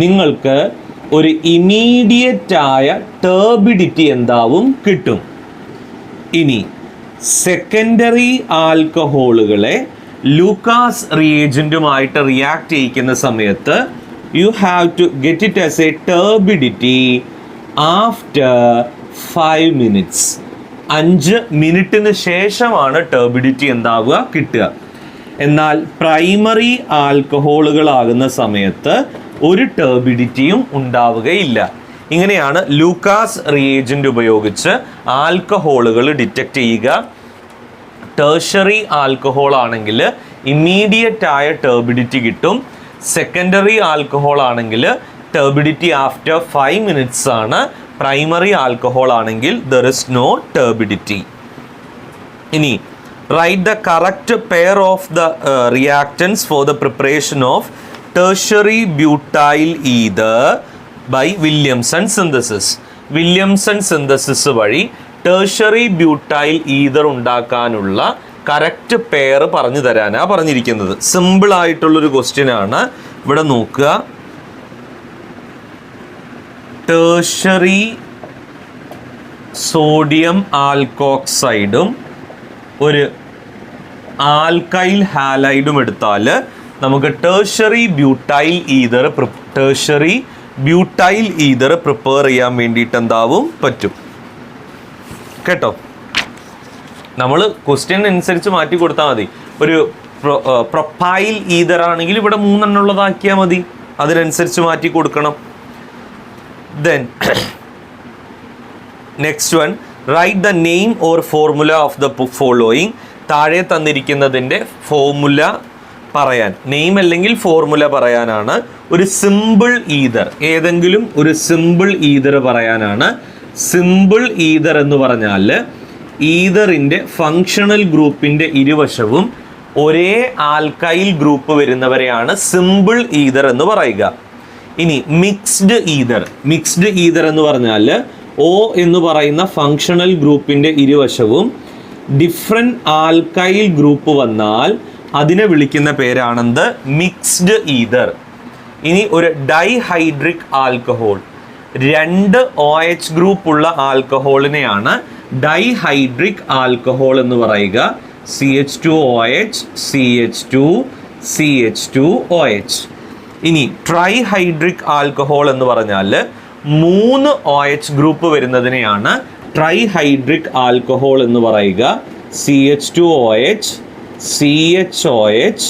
[SPEAKER 1] നിങ്ങൾക്ക് ഒരു ഇമീഡിയറ്റ് ആയ ടർബിഡിറ്റി എന്താവും കിട്ടും. ഇനി സെക്കൻഡറി ആൽക്കഹോളുകളെ ലൂക്കാസ് റിയേജൻറ്റുമായിട്ട് റിയാക്ട് ചെയ്യിക്കുന്ന സമയത്ത് you have to get it as a turbidity after 5 minutes. 5 മിനിറ്റിന് ശേഷമാണ് ടർബിഡിറ്റി എന്താവുക കിട്ടുക. എന്നാൽ പ്രൈമറി ആൽക്കഹോളുകളാകുന്ന സമയത്ത് ഒരു ടർബിഡിറ്റിയും ഉണ്ടാവുകയില്ല. ഇങ്ങനെയാണ് ലൂക്കാസ് റിയേജൻറ്റ് ഉപയോഗിച്ച് ആൽക്കഹോളുകൾ ഡിറ്റക്റ്റ് ചെയ്യുക. ടേർഷറി ആൽക്കഹോൾ ആണെങ്കിൽ ഇമ്മീഡിയറ്റ് ആയ ടർബിഡിറ്റി കിട്ടും. സെക്കൻഡറി ആൽക്കഹോൾ ആണെങ്കിൽ ടർബിഡിറ്റി ആഫ്റ്റർ 5 മിനിറ്റ്സ് ആണ്. പ്രൈമറി ആൽക്കഹോൾ ആണെങ്കിൽ ദർ ഇസ് നോ ടർബിഡിറ്റി. ഇനി write the correct pair of the reactants for the preparation of tertiary butyl ether by Williamson synthesis. Williamson synthesis വഴി tertiary butyl ether ഉണ്ടാക്കാനുള്ള correct pair പറഞ്ഞു തരാനാണ് പറഞ്ഞിരിക്കുന്നത്. Simple ആയിട്ടുള്ളൊരു question ആണ്. ഇവിടെ നോക്കുക, ടേർഷറി സോഡിയം ആൽക്കോക്സൈഡും ഒരു ആൽക്കൈൽ ഹാലൈഡും എടുത്താൽ നമുക്ക് ടേർഷറി ബ്യൂട്ടൈൽ ഈതർ പ്രിപ്പയർ ചെയ്യാൻ വേണ്ടിയിട്ട് എന്താവും പറ്റും കേട്ടോ. നമ്മൾ ക്വസ്റ്റ്യൻ അനുസരിച്ച് മാറ്റി കൊടുത്താൽ മതി. ഒരു പ്രൊപ്പൈൽ ഈതർ ആണെങ്കിൽ ഇവിടെ 3 എണ്ണുള്ളതാക്കിയാൽ മതി, അതിനനുസരിച്ച് മാറ്റി കൊടുക്കണം. Then next one, right the name or formula of the following. താഴെ തന്നിരിക്കുന്നതിൻ്റെ ഫോർമുല പറയാൻ, നെയിം അല്ലെങ്കിൽ ഫോർമുല പറയാനാണ്. ഒരു സിമ്പിൾ ഈതർ, ഏതെങ്കിലും ഒരു സിമ്പിൾ ഈതർ പറയാനാണ്. സിമ്പിൾ ഈതർ എന്ന് പറഞ്ഞാൽ ഈതറിൻ്റെ ഫങ്ഷണൽ ഗ്രൂപ്പിൻ്റെ ഇരുവശവും ഒരേ ആൽക്കൈൽ ഗ്രൂപ്പ് വരുന്നവരെയാണ് സിമ്പിൾ ഈതർ എന്ന് പറയുക. ഇനി മിക്സ്ഡ് ഈതർ എന്ന് പറഞ്ഞാൽ O എന്ന് പറയുന്ന ഫങ്ഷണൽ ഗ്രൂപ്പിൻ്റെ ഇരുവശവും ഡിഫറെൻറ്റ് ആൽക്കൈൽ ഗ്രൂപ്പ് വന്നാൽ അതിനെ വിളിക്കുന്ന പേരാണെന്ത്? Mixed ether. ഇനി ഒരു ഡൈഹൈഡ്രിക് ആൽക്കഹോൾ, 2 OH ഗ്രൂപ്പ് ഉള്ള ആൽക്കഹോളിനെയാണ് ഡൈഹൈഡ്രിക് ആൽക്കഹോൾ എന്ന് പറയുക. CH2OH, CH2, CH2OH. ഇനി ട്രൈഹൈഡ്രിക് ആൽക്കഹോൾ എന്ന് പറഞ്ഞാൽ 3 OH ഗ്രൂപ്പ് വരുന്നതിനെയാണ് ട്രൈഹൈഡ്രിക് ആൽക്കഹോൾ എന്ന് പറയുക. CH2OH, CHOH,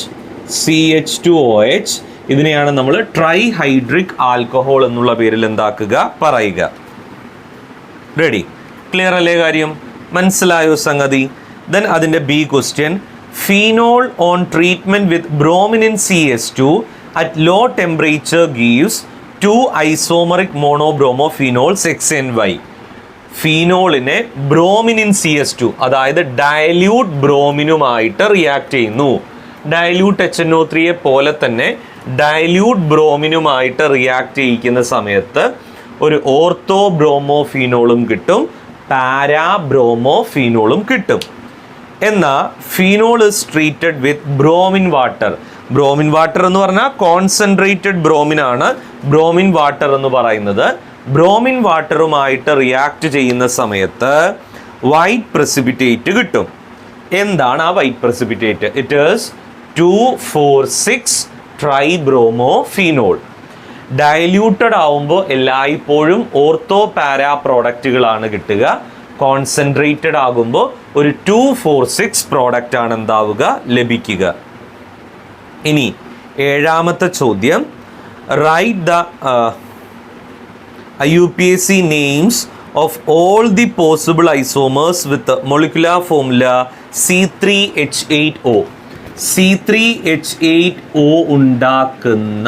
[SPEAKER 1] CH2OH. ഇതിനെയാണ് നമ്മൾ ട്രൈഹൈഡ്രിക് ആൽക്കഹോൾ എന്നുള്ള പേരിൽ എന്താക്കുക പറയുക. റെഡി? ക്ലിയർ അല്ലേ കാര്യം? മനസ്സിലായോ സംഗതി? ദെൻ അതിൻ്റെ B question, phenol on treatment with bromine in CS2 at low temperature gives 2 isomeric monobromophenols XNY. ഫീനോളിനെ ബ്രോമിൻ ഇൻ CS2, അതായത് ഡയല്യൂട്ട് ബ്രോമിനുമായിട്ട് റിയാക്ട് ചെയ്യുന്നു. ഡയല്യൂട്ട് HNO3 പോലെ തന്നെ ഡയല്യൂട്ട് ബ്രോമിനുമായിട്ട് റിയാക്ട് ചെയ്യിക്കുന്ന സമയത്ത് ഒരു ഓർത്തോ ബ്രോമോഫീനോളും കിട്ടും, പാരാബ്രോമോഫീനോളും കിട്ടും. എന്നാൽ phenol is treated with bromine water. Bromine water എന്ന് പറഞ്ഞാൽ കോൺസെൻട്രേറ്റഡ് ബ്രോമിൻ ആണ് ബ്രോമിൻ വാട്ടർ എന്ന് പറയുന്നത്. ബ്രോമിൻ വാട്ടറുമായിട്ട് റിയാക്ട് ചെയ്യുന്ന സമയത്ത് വൈറ്റ് പ്രസിപ്പിറ്റേറ്റ് കിട്ടും. എന്താണ് ആ white precipitate? It is 2,4,6 tribromophenol. Diluted ആവുമ്പോൾ എല്ലായ്പ്പോഴും ഓർത്തോ പാരാ പ്രോഡക്റ്റുകളാണ് കിട്ടുക. കോൺസെൻട്രേറ്റഡ് ആകുമ്പോൾ ഒരു 2,4,6 പ്രോഡക്റ്റ് ആണ് എന്താവുക, ലഭിക്കുക. ഇനി ഏഴാമത്തെ ചോദ്യം, write the IUPAC names of all the possible isomers with molecular formula C3H8O. C3H8O ഉണ്ടാക്കുന്ന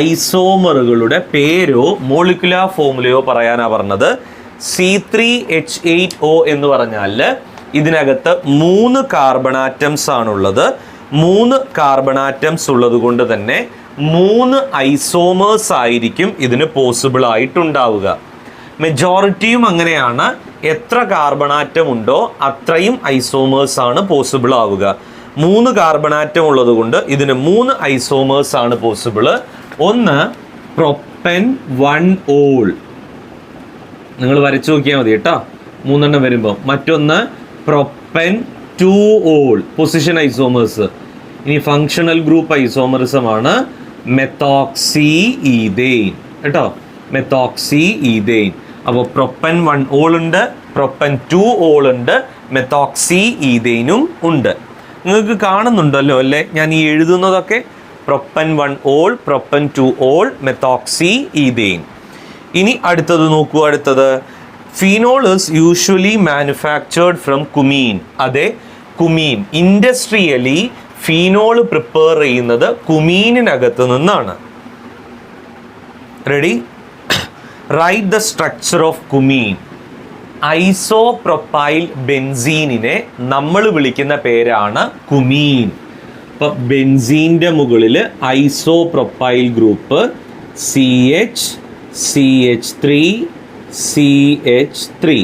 [SPEAKER 1] ഐസോമറുകളുടെ പേരോ മോളിക്കുലാർ ഫോമുലയോ പറയാനാണ് പറഞ്ഞത്. C3H8O എന്ന് പറഞ്ഞാൽ ഇതിനകത്ത് 3 കാർബൺ ആറ്റംസ് ആണുള്ളത്. 3 കാർബൺ ആറ്റംസ് ഉള്ളത് കൊണ്ട് തന്നെ 3 ഐസോമേഴ്സ് ആയിരിക്കും ഇതിന് പോസിബിൾ ആയിട്ടുണ്ടാവുക. മെജോറിറ്റിയും അങ്ങനെയാണ്. എത്ര കാർബൺ ആറ്റം ഉണ്ടോ അത്രയും ഐസോമേഴ്സ് ആണ് പോസിബിൾ ആവുക. 3 കാർബൺ ആറ്റം ഉള്ളത് കൊണ്ട് ഇതിന് 3 ഐസോമേഴ്സ് ആണ് പോസിബിൾ. ഒന്ന് പ്രൊപ്പൻ 1-ol, നിങ്ങൾ വരച്ചു നോക്കിയാൽ മതി കേട്ടോ, 3 എണ്ണം വരുമ്പോൾ. മറ്റൊന്ന് പ്രൊപ്പൻ 2-ol, പൊസിഷൻ ഐസോമേഴ്സ്. ഇനി ഫങ്ഷണൽ ഗ്രൂപ്പ് ഐസോമറിസമാണ് മെത്തോക്സി ഈഥെയ്ൻ കേട്ടോ, മെത്തോക്സി ഈഥെയ്ൻ. അപ്പോൾ പ്രൊപ്പൻ 1-ol ഉണ്ട്, പ്രൊപ്പൻ 2-ol ഉണ്ട്, മെത്തോക്സി ഈഥെയ്നും ഉണ്ട്. നിങ്ങൾക്ക് കാണുന്നുണ്ടല്ലോ അല്ലേ ഞാൻ ഈ എഴുതുന്നതൊക്കെ? Propan 1-ol, propan 2-ol, methoxy ethane. ഇനി അടുത്തത് നോക്കൂ. അടുത്തത് phenol is usually manufactured from cumene. അതെ, കുമീൻ. ഇൻഡസ്ട്രിയലി ഫീനോൾ പ്രിപ്പയർ ചെയ്യുന്നത് കുമീനിനകത്ത് നിന്നാണ്. Ready? Write the structure of cumene. Isopropyl ബെൻസീനിനെ നമ്മൾ വിളിക്കുന്ന പേരാണ് കുമീൻ. അപ്പം ബെൻസീൻ്റെ മുകളിൽ ഐസോപ്രൊപ്പൈൽ ഗ്രൂപ്പ് CH3CH3.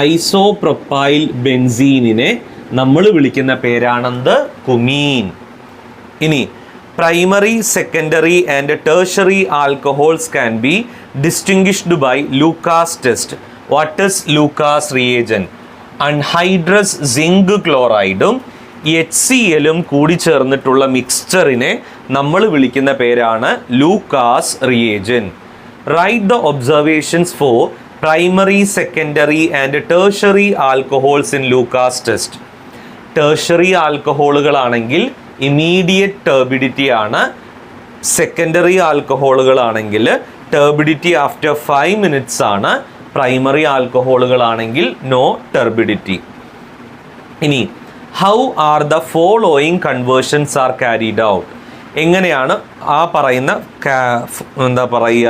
[SPEAKER 1] ഐസോപ്രൊപ്പൈൽ ബെൻസീനിനെ നമ്മൾ വിളിക്കുന്ന പേരാണെന്ത്? കുമീൻ. ഇനി primary, secondary and tertiary alcohols can be distinguished by Lucas test. What is Lucas reagent? Anhydrous zinc ക്ലോറൈഡും HCl-ഉം കൂടി ചേർന്നിട്ടുള്ള മിക്സ്ചറിനെ നമ്മൾ വിളിക്കുന്ന പേരാണ് Lucas reagent. Write the observations for primary, secondary and tertiary alcohols in Lucas test. Tertiary ആൽക്കഹോളുകളാണെങ്കിൽ immediate turbidity ആണ്. സെക്കൻഡറി ആൽക്കഹോളുകളാണെങ്കിൽ ടെർബിഡിറ്റി ആഫ്റ്റർ 5 minutes ആണ്. പ്രൈമറി ആൽക്കഹോളുകളാണെങ്കിൽ നോ ടെർബിഡിറ്റി. ഇനി how are the following conversions are carried out? എങ്ങനെയാണ് ആ പറയുന്ന എന്താ പറയുക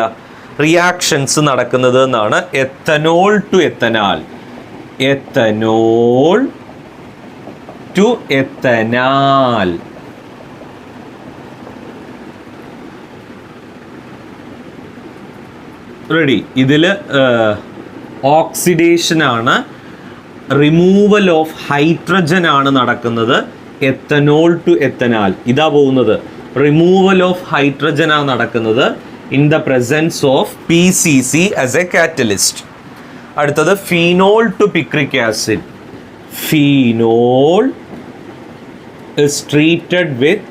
[SPEAKER 1] റിയാക്ഷൻസ് നടക്കുന്നത് എന്നാണ്. Ethanol to ethanal, ethanol to ethanal. Ready? ഇതിൽ ഓക്സിഡേഷൻ ആണ്, റിമൂവൽ ഓഫ് ഹൈഡ്രജൻ ആണ് നടക്കുന്നത്. എത്തനോൾ ടു എത്തനാൽ ഇതാ പോകുന്നത്. റിമൂവൽ ഓഫ് ഹൈഡ്രജൻ ആണ് നടക്കുന്നത് in the presence of PCC as a catalyst. അടുത്തത് phenol to picric acid. Phenol is treated with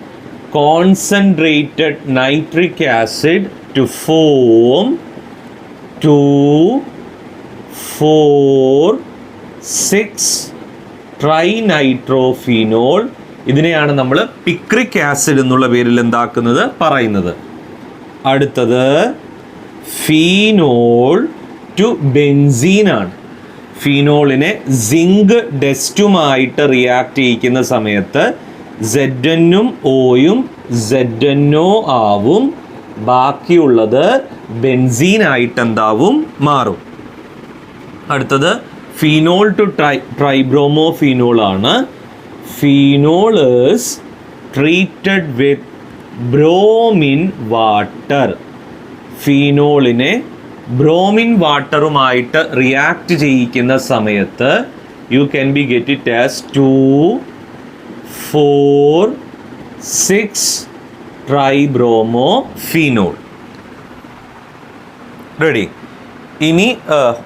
[SPEAKER 1] concentrated nitric acid to form 2,4,6 trinitrophenol. ഇതിനെയാണ് നമ്മൾ പിക്രിക് ആസിഡ് എന്നുള്ള പേരിൽ എന്താക്കുന്നത് പറയുന്നത്. അടുത്തത് ഫീനോൾ ടു ബെൻസീൻ ആണ്. ഫീനോളിനെ സിങ്ക് ഡെസ്റ്റുമായിട്ട് റിയാക്ട് ചെയ്യിക്കുന്ന സമയത്ത് Znഉം Oയും ZnO ആവും. ബാക്കിയുള്ളത് ബെൻസീനായിട്ട് എന്താവും? മാറും. അടുത്തത് ഫീനോൾ ടു ട്രൈബ്രോമോഫീനോൾ ആണ്. Phenol is treated with bromine water. ഫീനോളിനെ ബ്രോമിൻ വാട്ടറുമായിട്ട് റിയാക്ട് ചെയ്യിക്കുന്ന സമയത്ത് you can be get it as 2,4,6 tribromophenol. Ready? ഇനി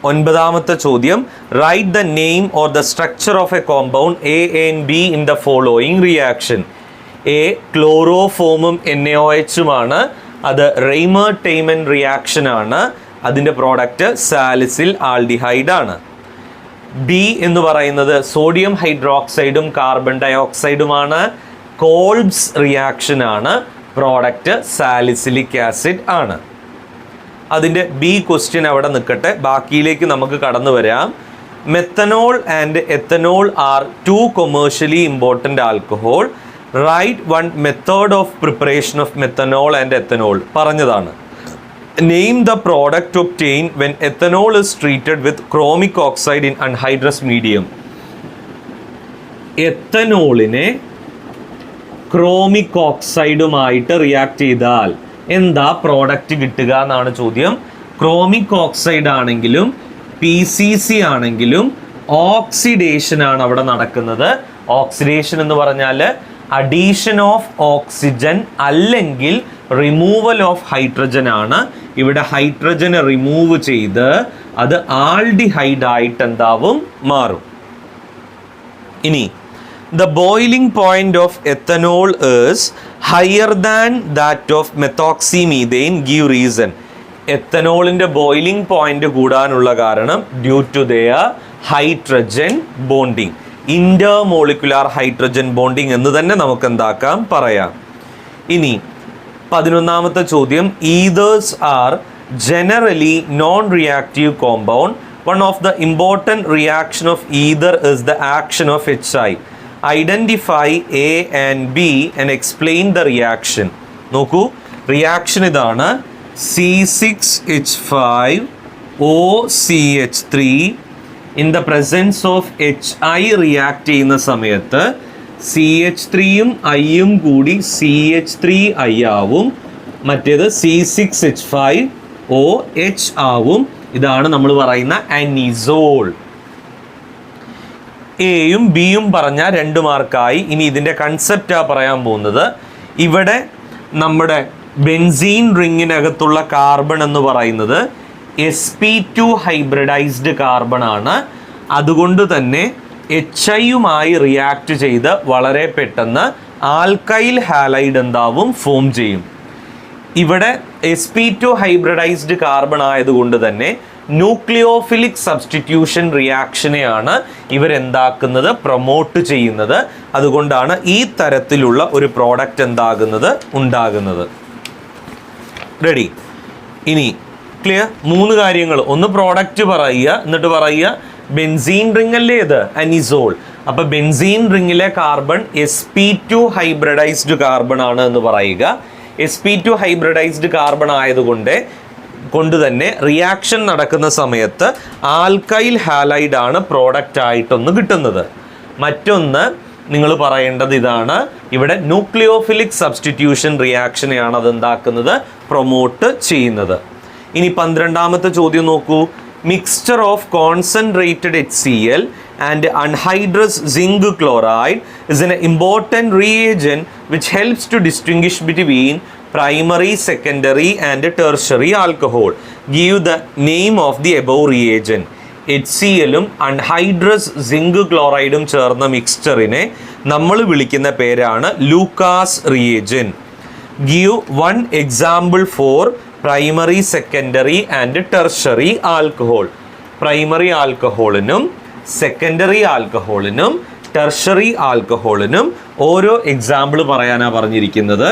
[SPEAKER 1] 9ാമത്തെ ചോദ്യം. Write the name or the structure of a compound A and B in the following reaction. A ക്ലോറോഫോമും NaOHുമാണ്. അത് റെയ്മർ ടൈമൻ റിയാക്ഷൻ ആണ്. അതിൻ്റെ പ്രോഡക്റ്റ് സാലിസിൽ ആൽഡിഹൈഡ് ആണ്. B എന്ന് പറയുന്നത് സോഡിയം ഹൈഡ്രോക്സൈഡും കാർബൺ ഡയോക്സൈഡുമാണ്. കോൾബ്സ് റിയാക്ഷൻ ആണ്. പ്രോഡക്റ്റ് സാലിസിലിക് ആസിഡ് ആണ്. അതിൻ്റെ ബി ക്വസ്റ്റ്യൻ അവിടെ നിൽക്കട്ടെ, ബാക്കിയിലേക്ക് നമുക്ക് കടന്നു വരാം. Methanol and ethanol are two commercially important alcohol. Write one method of preparation of methanol and ethanol പറഞ്ഞതാണ്. Name the product obtain when ethanol is treated with chromic oxide in anhydrous medium. എത്തനോളിനെ chromic ഓക്സൈഡുമായിട്ട് react ചെയ്താൽ എന്താ product കിട്ടുക എന്നാണ് ചോദ്യം. Chromic oxide ആണെങ്കിലും PCC ആണെങ്കിലും ഓക്സിഡേഷൻ ആണ് അവിടെ നടക്കുന്നത്. ഓക്സിഡേഷൻ എന്ന് പറഞ്ഞാൽ അഡീഷൻ ഓഫ് ഓക്സിജൻ അല്ലെങ്കിൽ റിമൂവൽ ഓഫ് ഹൈഡ്രജൻ ആണ്. ഇവിടെ ഹൈഡ്രജനെ റിമൂവ് ചെയ്ത് അത് ആൽഡിഹൈഡ് ആയിട്ട് എന്താവും മാറും. ഇനി the boiling point of ethanol is higher than that of methoxymethane. Give reason. എത്തനോളിൻ്റെ ബോയിലിംഗ് പോയിന്റ് കൂടാനുള്ള കാരണം due to their hydrogen bonding, intermolecular hydrogen bonding എന്ന് തന്നെ നമുക്ക് എന്താക്കാം പറയാം. ഇനി 11ാമത്തെ ചോദ്യം. Ethers are generally non reactive compound. One of the important reaction of ether is the action of HI. Identify A and B and explain the reaction. നോക്കൂ, reaction ഇതാണ്. C6H5OCH3 in the presence of HI react ചെയ്യുന്ന സമയത്ത് CH3യും Iയും കൂടി CH3I ആവും, മറ്റേത് C6H5OH ആവും. ഇതാണ് നമ്മൾ പറയുന്ന അനിസോൾ. എയും ബിയും പറഞ്ഞ 2 മാർക്കായി. ഇനി ഇതിൻ്റെ കൺസെപ്റ്റാണ് പറയാൻ പോകുന്നത്. ഇവിടെ നമ്മുടെ ബെൻസീൻ റിങ്ങിനകത്തുള്ള കാർബൺ എന്ന് പറയുന്നത് sp2 ഹൈബ്രിഡൈസ്ഡ് കാർബൺ ആണ്. അതുകൊണ്ട് തന്നെ HIയുമായി റിയാക്ട് ചെയ്ത് വളരെ പെട്ടെന്ന് ആൽക്കൈൽ ഹാലൈഡ് എന്താവും ഫോം ചെയ്യും. ഇവിടെ sp2 ഹൈബ്രിഡൈസ്ഡ് കാർബൺ ആയതുകൊണ്ട് തന്നെ ന്യൂക്ലിയോഫിലിക് സബ്സ്റ്റിറ്റ്യൂഷൻ റിയാക്ഷനെയാണ് ഇവരെന്താക്കുന്നത്, പ്രൊമോട്ട് ചെയ്യുന്നത്. അതുകൊണ്ടാണ് ഈ തരത്തിലുള്ള ഒരു പ്രോഡക്റ്റ് ഉണ്ടാകുന്നത്. റെഡി? ഇനി ക്ലിയർ? 3 കാര്യങ്ങൾ. ഒന്ന് പ്രോഡക്റ്റ് പറയുക, എന്നിട്ട് പറയുക ബെൻസീൻ റിംഗ് അല്ലേ ഇത്, അനിസോൾ. അപ്പോൾ ബെൻസീൻ റിങ്ങിലെ കാർബൺ sp2 ഹൈബ്രിഡൈസ്ഡ് കാർബൺ ആണ് എന്ന് പറയുക. sp2 ഹൈബ്രിഡൈസ്ഡ് കാർബൺ കൊണ്ട് തന്നെ റിയാക്ഷൻ നടക്കുന്ന സമയത്ത് ആൽക്കൈൽ ഹാലൈഡ് ആണ് പ്രോഡക്റ്റ് ആയിട്ടൊന്ന് കിട്ടുന്നത്. മറ്റൊന്ന് നിങ്ങൾ പറയേണ്ടത് ഇതാണ്, ഇവിടെ ന്യൂക്ലിയോഫിലിക് സബ്സ്റ്റിറ്റ്യൂഷൻ റിയാക്ഷനെയാണ് അതെന്താക്കുന്നത്, പ്രൊമോട്ട് ചെയ്യുന്നത്. ഇനി 12ാമത്തെ ചോദ്യം നോക്കൂ. Mixture of concentrated HCl and anhydrous zinc chloride is an important reagent which helps to distinguish between primary, secondary and tertiary alcohol. Give the name of the above reagent. HClഉം anhydrous zinc ക്ലോറൈഡും ചേർന്ന മിക്സ്ചറിനെ നമ്മൾ വിളിക്കുന്ന പേരാണ് Lucas reagent. Give one example for primary, secondary and tertiary alcohol. പ്രൈമറി ആൽക്കഹോളിനും സെക്കൻഡറി ആൽക്കഹോളിനും ടെർഷറി ആൽക്കഹോളിനും ഓരോ എക്സാമ്പിൾ പറയാനാണ് പറഞ്ഞിരിക്കുന്നത്.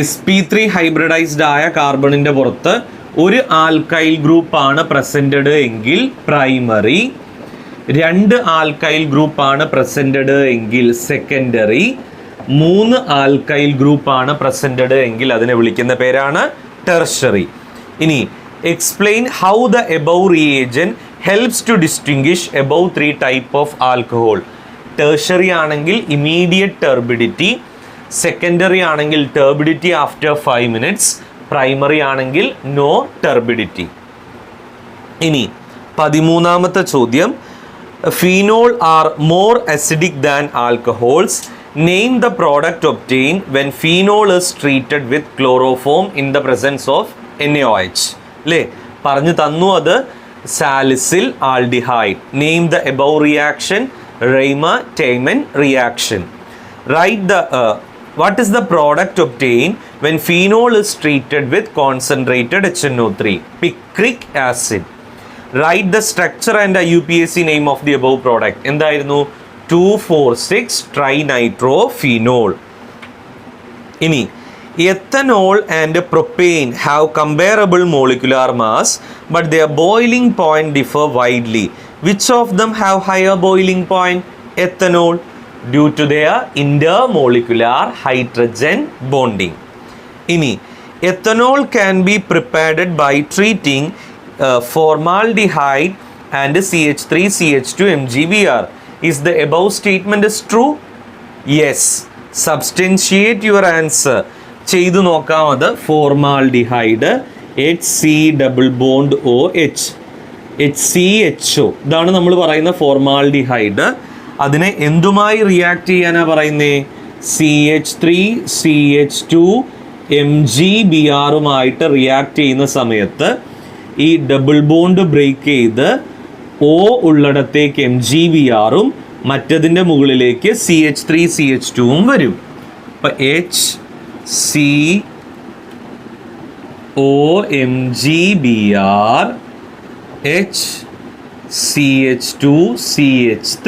[SPEAKER 1] sp3 ഹൈബ്രിഡൈസ്ഡ് ആയ കാർബണിൻ്റെ പുറത്ത് ഒരു ആൽക്കൈൽ ഗ്രൂപ്പാണ് പ്രസൻറ്റഡ് എങ്കിൽ പ്രൈമറി, 2 ആൽക്കൈൽ ഗ്രൂപ്പാണ് പ്രസൻറ്റഡ് എങ്കിൽ സെക്കൻഡറി, 3 ആൽക്കൈൽ ഗ്രൂപ്പാണ് പ്രസൻറ്റഡ് എങ്കിൽ അതിനെ വിളിക്കുന്ന പേരാണ് ടെർഷറി. ഇനി explain how the above reagent helps to distinguish above 3 type of alcohol. Tertiary ആണെങ്കിൽ ഇമീഡിയറ്റ് ടെർബിഡിറ്റി, സെക്കൻഡറി ആണെങ്കിൽ ടെർബിഡിറ്റി ആഫ്റ്റർ 5 minutes, പ്രൈമറി ആണെങ്കിൽ നോ ടെർബിഡിറ്റി. ഇനി 13ാമത്തെ ചോദ്യം. Phenol are more acidic than alcohols. Name the product obtain when phenol is treated with chloroform in the presence of NaOH. അല്ലേ, പറഞ്ഞു തന്നു അത് salicyl aldehyde. Name the above reaction, Reimer Tiemann reaction. Write the what is the product obtained when phenol is treated with concentrated HNO3? Picric acid. Write the structure and the UPSC name of the above product. എന്തായിരുന്നു? 2,4,6 trinitrophenol. ഇനി ethanol and propane have comparable molecular mass, but their boiling point differ widely. Which of them have higher boiling point? Ethanol, due to their intermolecular hydrogen bonding. ഇനി ethanol can be prepared by treating formaldehyde and CH3CH2 MgBr. Is the above statement is true? Yes. Substantiate your answer. ചെയ്തു നോക്കാം. അത് formaldehyde HC double bond OH HCHO ഇതാണ് നമ്മൾ പറയുന്ന formaldehyde. അതിനെ എന്തുമായി react ചെയ്യാനാണ് പറയുന്നത്? CH3CH2 MgBrമായിട്ട് റിയാക്ട് ചെയ്യുന്ന സമയത്ത് ഈ ഡബിൾ ബോണ്ട് ബ്രേക്ക് ചെയ്ത് O ഉള്ളിടത്തേക്ക് MgBrഉം മറ്റതിൻ്റെ മുകളിലേക്ക് CH3CH2ഉം വരും. അപ്പം HCOMgBr HCH2CH3.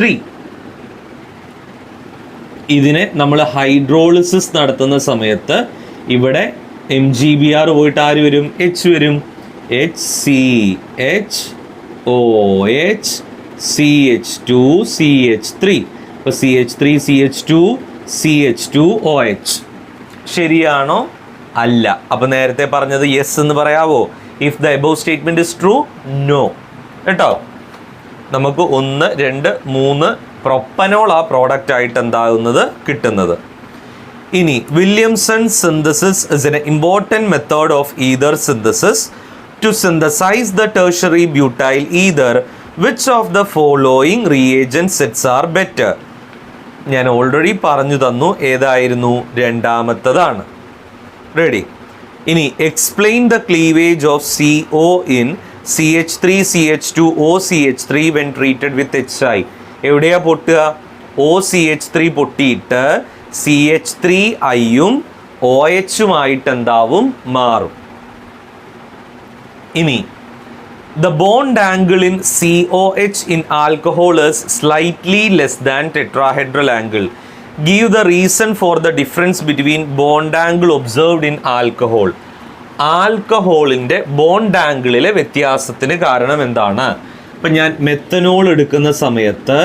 [SPEAKER 1] ഇതിനെ നമ്മൾ ഹൈഡ്രോളിസിസ് നടത്തുന്ന സമയത്ത് ഇവിടെ MgBr പോയിട്ട് ആര് വരും? H വരും. HCHOH CH2CH3. അപ്പോൾ CH3CH2CH2OH. ശരിയാണോ? അല്ല. അപ്പോൾ നേരത്തെ പറഞ്ഞത് യെസ് എന്ന് പറയാവോ? If the above statement is true, no. കേട്ടോ, നമുക്ക് 1, 2, 3 പ്രൊപ്പനോൾ ആ പ്രോഡക്റ്റ് ആയിട്ട് എന്താകുന്നത് കിട്ടുന്നത്. ഇനി Williamson synthesis is an important method of ether synthesis to synthesize the tertiary butyl ether. Which of the following reagent sets are better? ഞാൻ already പറഞ്ഞു തന്നു. ഏതായിരുന്നു? രണ്ടാമത്തതാണ്. റെഡി. ഇനി explain the cleavage of CO in CH3CH2OCH3 when treated with HI. എവിടെയാ പൊട്ടുക? OCH3 പൊട്ടിയിട്ട് CH3Iയും OHുമായിട്ട് എന്താവും? മാറും. ഇനി the bond angle in COH in alcohol is slightly less than tetrahedral angle. Give the reason for the difference between bond angle observed in alcohol. ആൽക്കഹോളിൻ്റെ bond ആംഗിളിലെ വ്യത്യാസത്തിന് കാരണം എന്താണ്? ഇപ്പം ഞാൻ മെത്തനോൾ എടുക്കുന്ന സമയത്ത്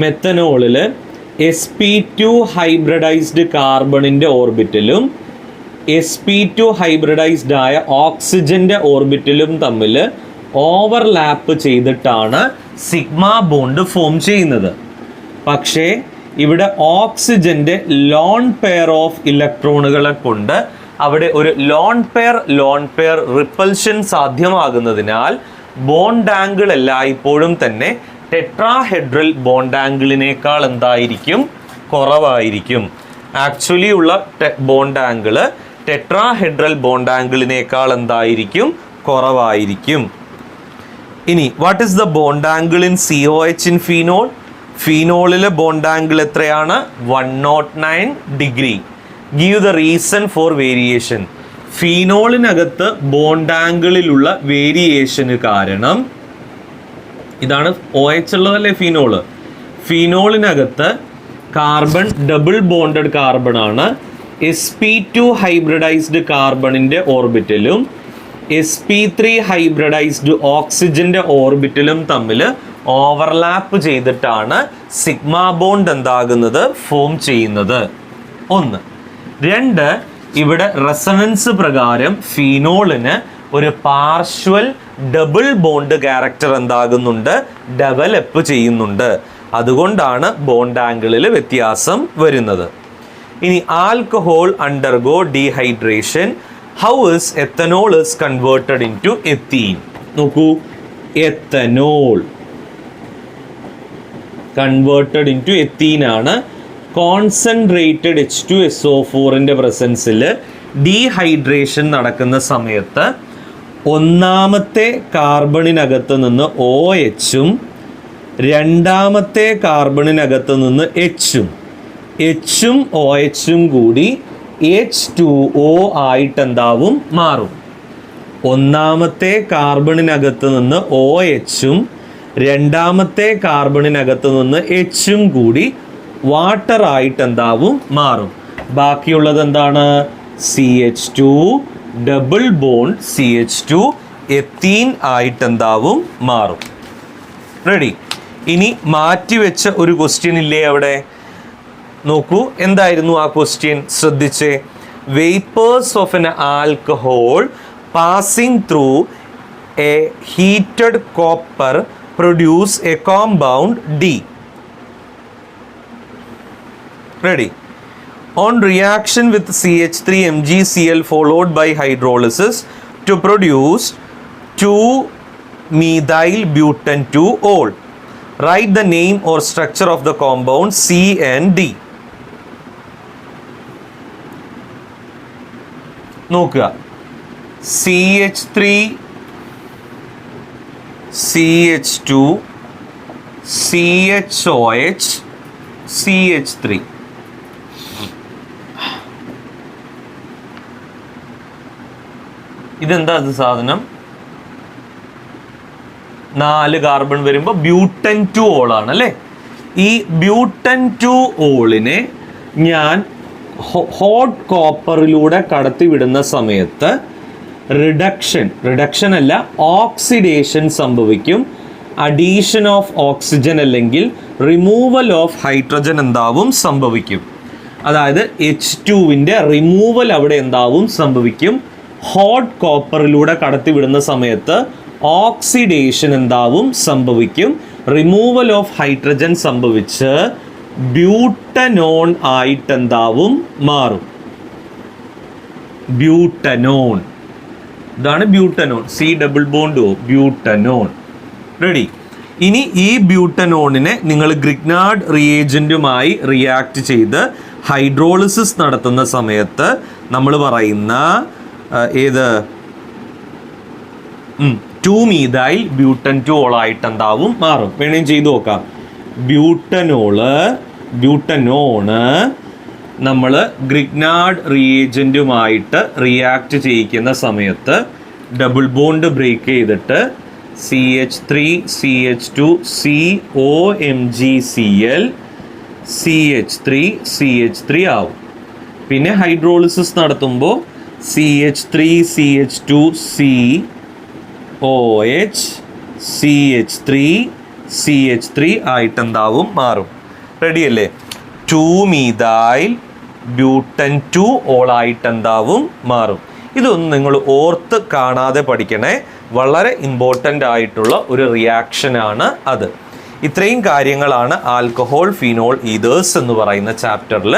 [SPEAKER 1] മെത്തനോളിൽ sp2 ഹൈബ്രിഡൈസ്ഡ് കാർബണിൻ്റെ ഓർബിറ്റലും sp2 ഹൈബ്രിഡൈസ്ഡ് ആയ ഓക്സിജൻ്റെ ഓർബിറ്റലും തമ്മിൽ ഓവർലാപ്പ് ചെയ്തിട്ടാണ് സിഗ്മ ബോണ്ട് ഫോം ചെയ്യുന്നത്. പക്ഷേ ഇവിടെ ഓക്സിജൻ്റെ ലോൺ പെയർ ഓഫ് ഇലക്ട്രോണുകളെ കൊണ്ട് അവിടെ ഒരു ലോൺ പെയർ റിപ്പൽഷൻ സാധ്യമാകുന്നതിനാൽ ബോണ്ട് ആംഗിൾ എല്ലായ്പ്പോഴും തന്നെ ടെട്രാഹെഡ്രൽ ബോണ്ട് ആംഗിളിനേക്കാൾ എന്തായിരിക്കും? കുറവായിരിക്കും. ആക്ച്വലി ഉള്ള ബോണ്ട് ആംഗിള് ടെട്രാഹെഡ്രൽ ബോണ്ട് ആംഗിളിനേക്കാൾ എന്തായിരിക്കും? കുറവായിരിക്കും. ഇനി what is the bond angle in COH in phenol? ഫീനോളിലെ ബോണ്ട് ആംഗിൾ എത്രയാണ്? 109 degree. Give the reason for variation. ഫീനോളിനകത്ത് ബോണ്ട് ആംഗിളിലുള്ള വേരിയേഷന് കാരണം ഇതാണ്. OH ഉള്ളതല്ലേ ഫീനോള്? ഫീനോളിനകത്ത് കാർബൺ ഡബിൾ ബോണ്ടഡ് കാർബൺ ആണ്. sp2 ഹൈബ്രിഡൈസ്ഡ് കാർബണിൻ്റെ ഓർബിറ്റലും sp3 ഹൈബ്രിഡൈസ്ഡ് ഓക്സിജൻ്റെ ഓർബിറ്റലും തമ്മിൽ ഓവർലാപ്പ് ചെയ്തിട്ടാണ് സിഗ്മ ബോണ്ട് എന്താകുന്നത്? ഫോം ചെയ്യുന്നത്. 1. 2. ഇവിടെ റെസണൻസ് പ്രകാരം ഫീനോളിന് ഒരു പാർഷ്വൽ ഡബിൾ ബോണ്ട് ക്യാരക്ടർ എന്താകുന്നുണ്ട്? ഡെവലപ്പ് ചെയ്യുന്നുണ്ട്. അതുകൊണ്ടാണ് ബോണ്ട് ആംഗിളിൽ വ്യത്യാസം വരുന്നത്. ഇനി alcohol undergo dehydration. How is ethanol is converted into ethene? നോക്കൂ, ethanol converted into ethene ആണ്. കോൺസെൻട്രേറ്റഡ് H2SO4ൻ്റെ പ്രസൻസിൽ ഡീഹൈഡ്രേഷൻ നടക്കുന്ന സമയത്ത് ഒന്നാമത്തെ കാർബണിനകത്ത് നിന്ന് OHും രണ്ടാമത്തെ കാർബണിനകത്ത് നിന്ന് എച്ചും OHും കൂടി H2O ആയിട്ട് എന്താവും മാറും. ഒന്നാമത്തെ കാർബണിനകത്ത് നിന്ന് OHും രണ്ടാമത്തെ കാർബണിനകത്ത് നിന്ന് എച്ചും കൂടി വാട്ടർ ആയിട്ട് എന്താവും മാറും. ബാക്കിയുള്ളത് എന്താണ്? CH2 double bond CH2 ethene ആയിട്ട് എന്താവും മാറും. റെഡി? ഇനി മാറ്റിവെച്ച ഒരു ക്വസ്റ്റ്യൻ ഇല്ലേ അവിടെ? നോക്കൂ, എന്തായിരുന്നു ആ ക്വസ്റ്റ്യൻ? ശ്രദ്ധിച്ചേ. Vapours of N alcohol passing through A heated copper produce A compound D. Ready? On reaction with CH3 MgCl followed by hydrolysis to produce 2-methyl butane 2-ol. Write the name or structure of the compound C and D. നോക്കുക. CH3 CH2 CHOH CH3. ഇതെന്താ അത് സാധനം? 4 carbon വരുമ്പോൾ ബ്യൂട്ടൻ 2 ഓളാണ് അല്ലേ? ഈ ബ്യൂട്ടൻ 2 ഓളിനെ ഞാൻ hot കോപ്പറിലൂടെ കടത്തിവിടുന്ന സമയത്ത് reduction അല്ല, ഓക്സിഡേഷൻ സംഭവിക്കും. അഡീഷൻ ഓഫ് ഓക്സിജൻ അല്ലെങ്കിൽ റിമൂവൽ ഓഫ് ഹൈഡ്രജൻ എന്താവും സംഭവിക്കും. അതായത് H2വിൻ്റെ റിമൂവൽ അവിടെ എന്താവും സംഭവിക്കും. ഹോട്ട് കോപ്പറിലൂടെ കടത്തിവിടുന്ന സമയത്ത് ഓക്സിഡേഷൻ എന്താവും സംഭവിക്കും. റിമൂവൽ ഓഫ് ഹൈഡ്രജൻ സംഭവിച്ച് ബ്യൂട്ടനോൺ ആയിട്ട് എന്താവും മാറും. ബ്യൂട്ടനോൺ. ഇതാണ് butanone. C double bond O, butanone. Ready? ഇനി ഈ ബ്യൂട്ടനോണിനെ നിങ്ങൾ ഗ്രിഗ്നാർഡ് റിയേജൻറ്റുമായി റിയാക്ട് ചെയ്ത് ഹൈഡ്രോളിസിസ് നടത്തുന്ന സമയത്ത് നമ്മൾ പറയുന്ന ഏത് 2-methyl butane 2 ഓളായിട്ട് എന്താവും മാറും. വേണമെങ്കിൽ ചെയ്തു നോക്കാം. ബ്യൂട്ടനോണ് നമ്മൾ ഗ്രിഗ്നാർഡ് റിയേജൻറ്റുമായിട്ട് റിയാക്ട് ചെയ്യിക്കുന്ന സമയത്ത് ഡബിൾ ബോണ്ട് ബ്രേക്ക് ചെയ്തിട്ട് CH3 CH2 COMgCl CH3 ആവും. പിന്നെ ഹൈഡ്രോളിസിസ് നടത്തുമ്പോൾ CH3 CH2 COH CH3 ആയിട്ട് എന്താവും മാറും. റെഡിയല്ലേ? 2-methyl butane 2 ഓളായിട്ട് എന്താവും മാറും. ഇതൊന്നും നിങ്ങൾ ഓർത്ത് കാണാതെ പഠിക്കണേ. വളരെ ഇമ്പോർട്ടൻ്റ് ആയിട്ടുള്ള ഒരു റിയാക്ഷനാണ് അത്. ഇത്രയും കാര്യങ്ങളാണ് ആൽക്കഹോൾ ഫിനോൾ ഈതേഴ്സ് എന്ന് പറയുന്ന ചാപ്റ്ററിൽ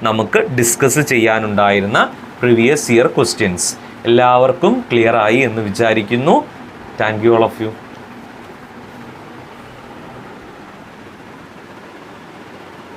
[SPEAKER 1] നമുക്ക് ഡിസ്കസ് ചെയ്യാനുണ്ടായിരുന്ന പ്രീവിയസ് ഇയർ ക്വസ്റ്റ്യൻസ്. എല്ലാവർക്കും ക്ലിയർ ആയി എന്ന് വിചാരിക്കുന്നു. Thank you all of U.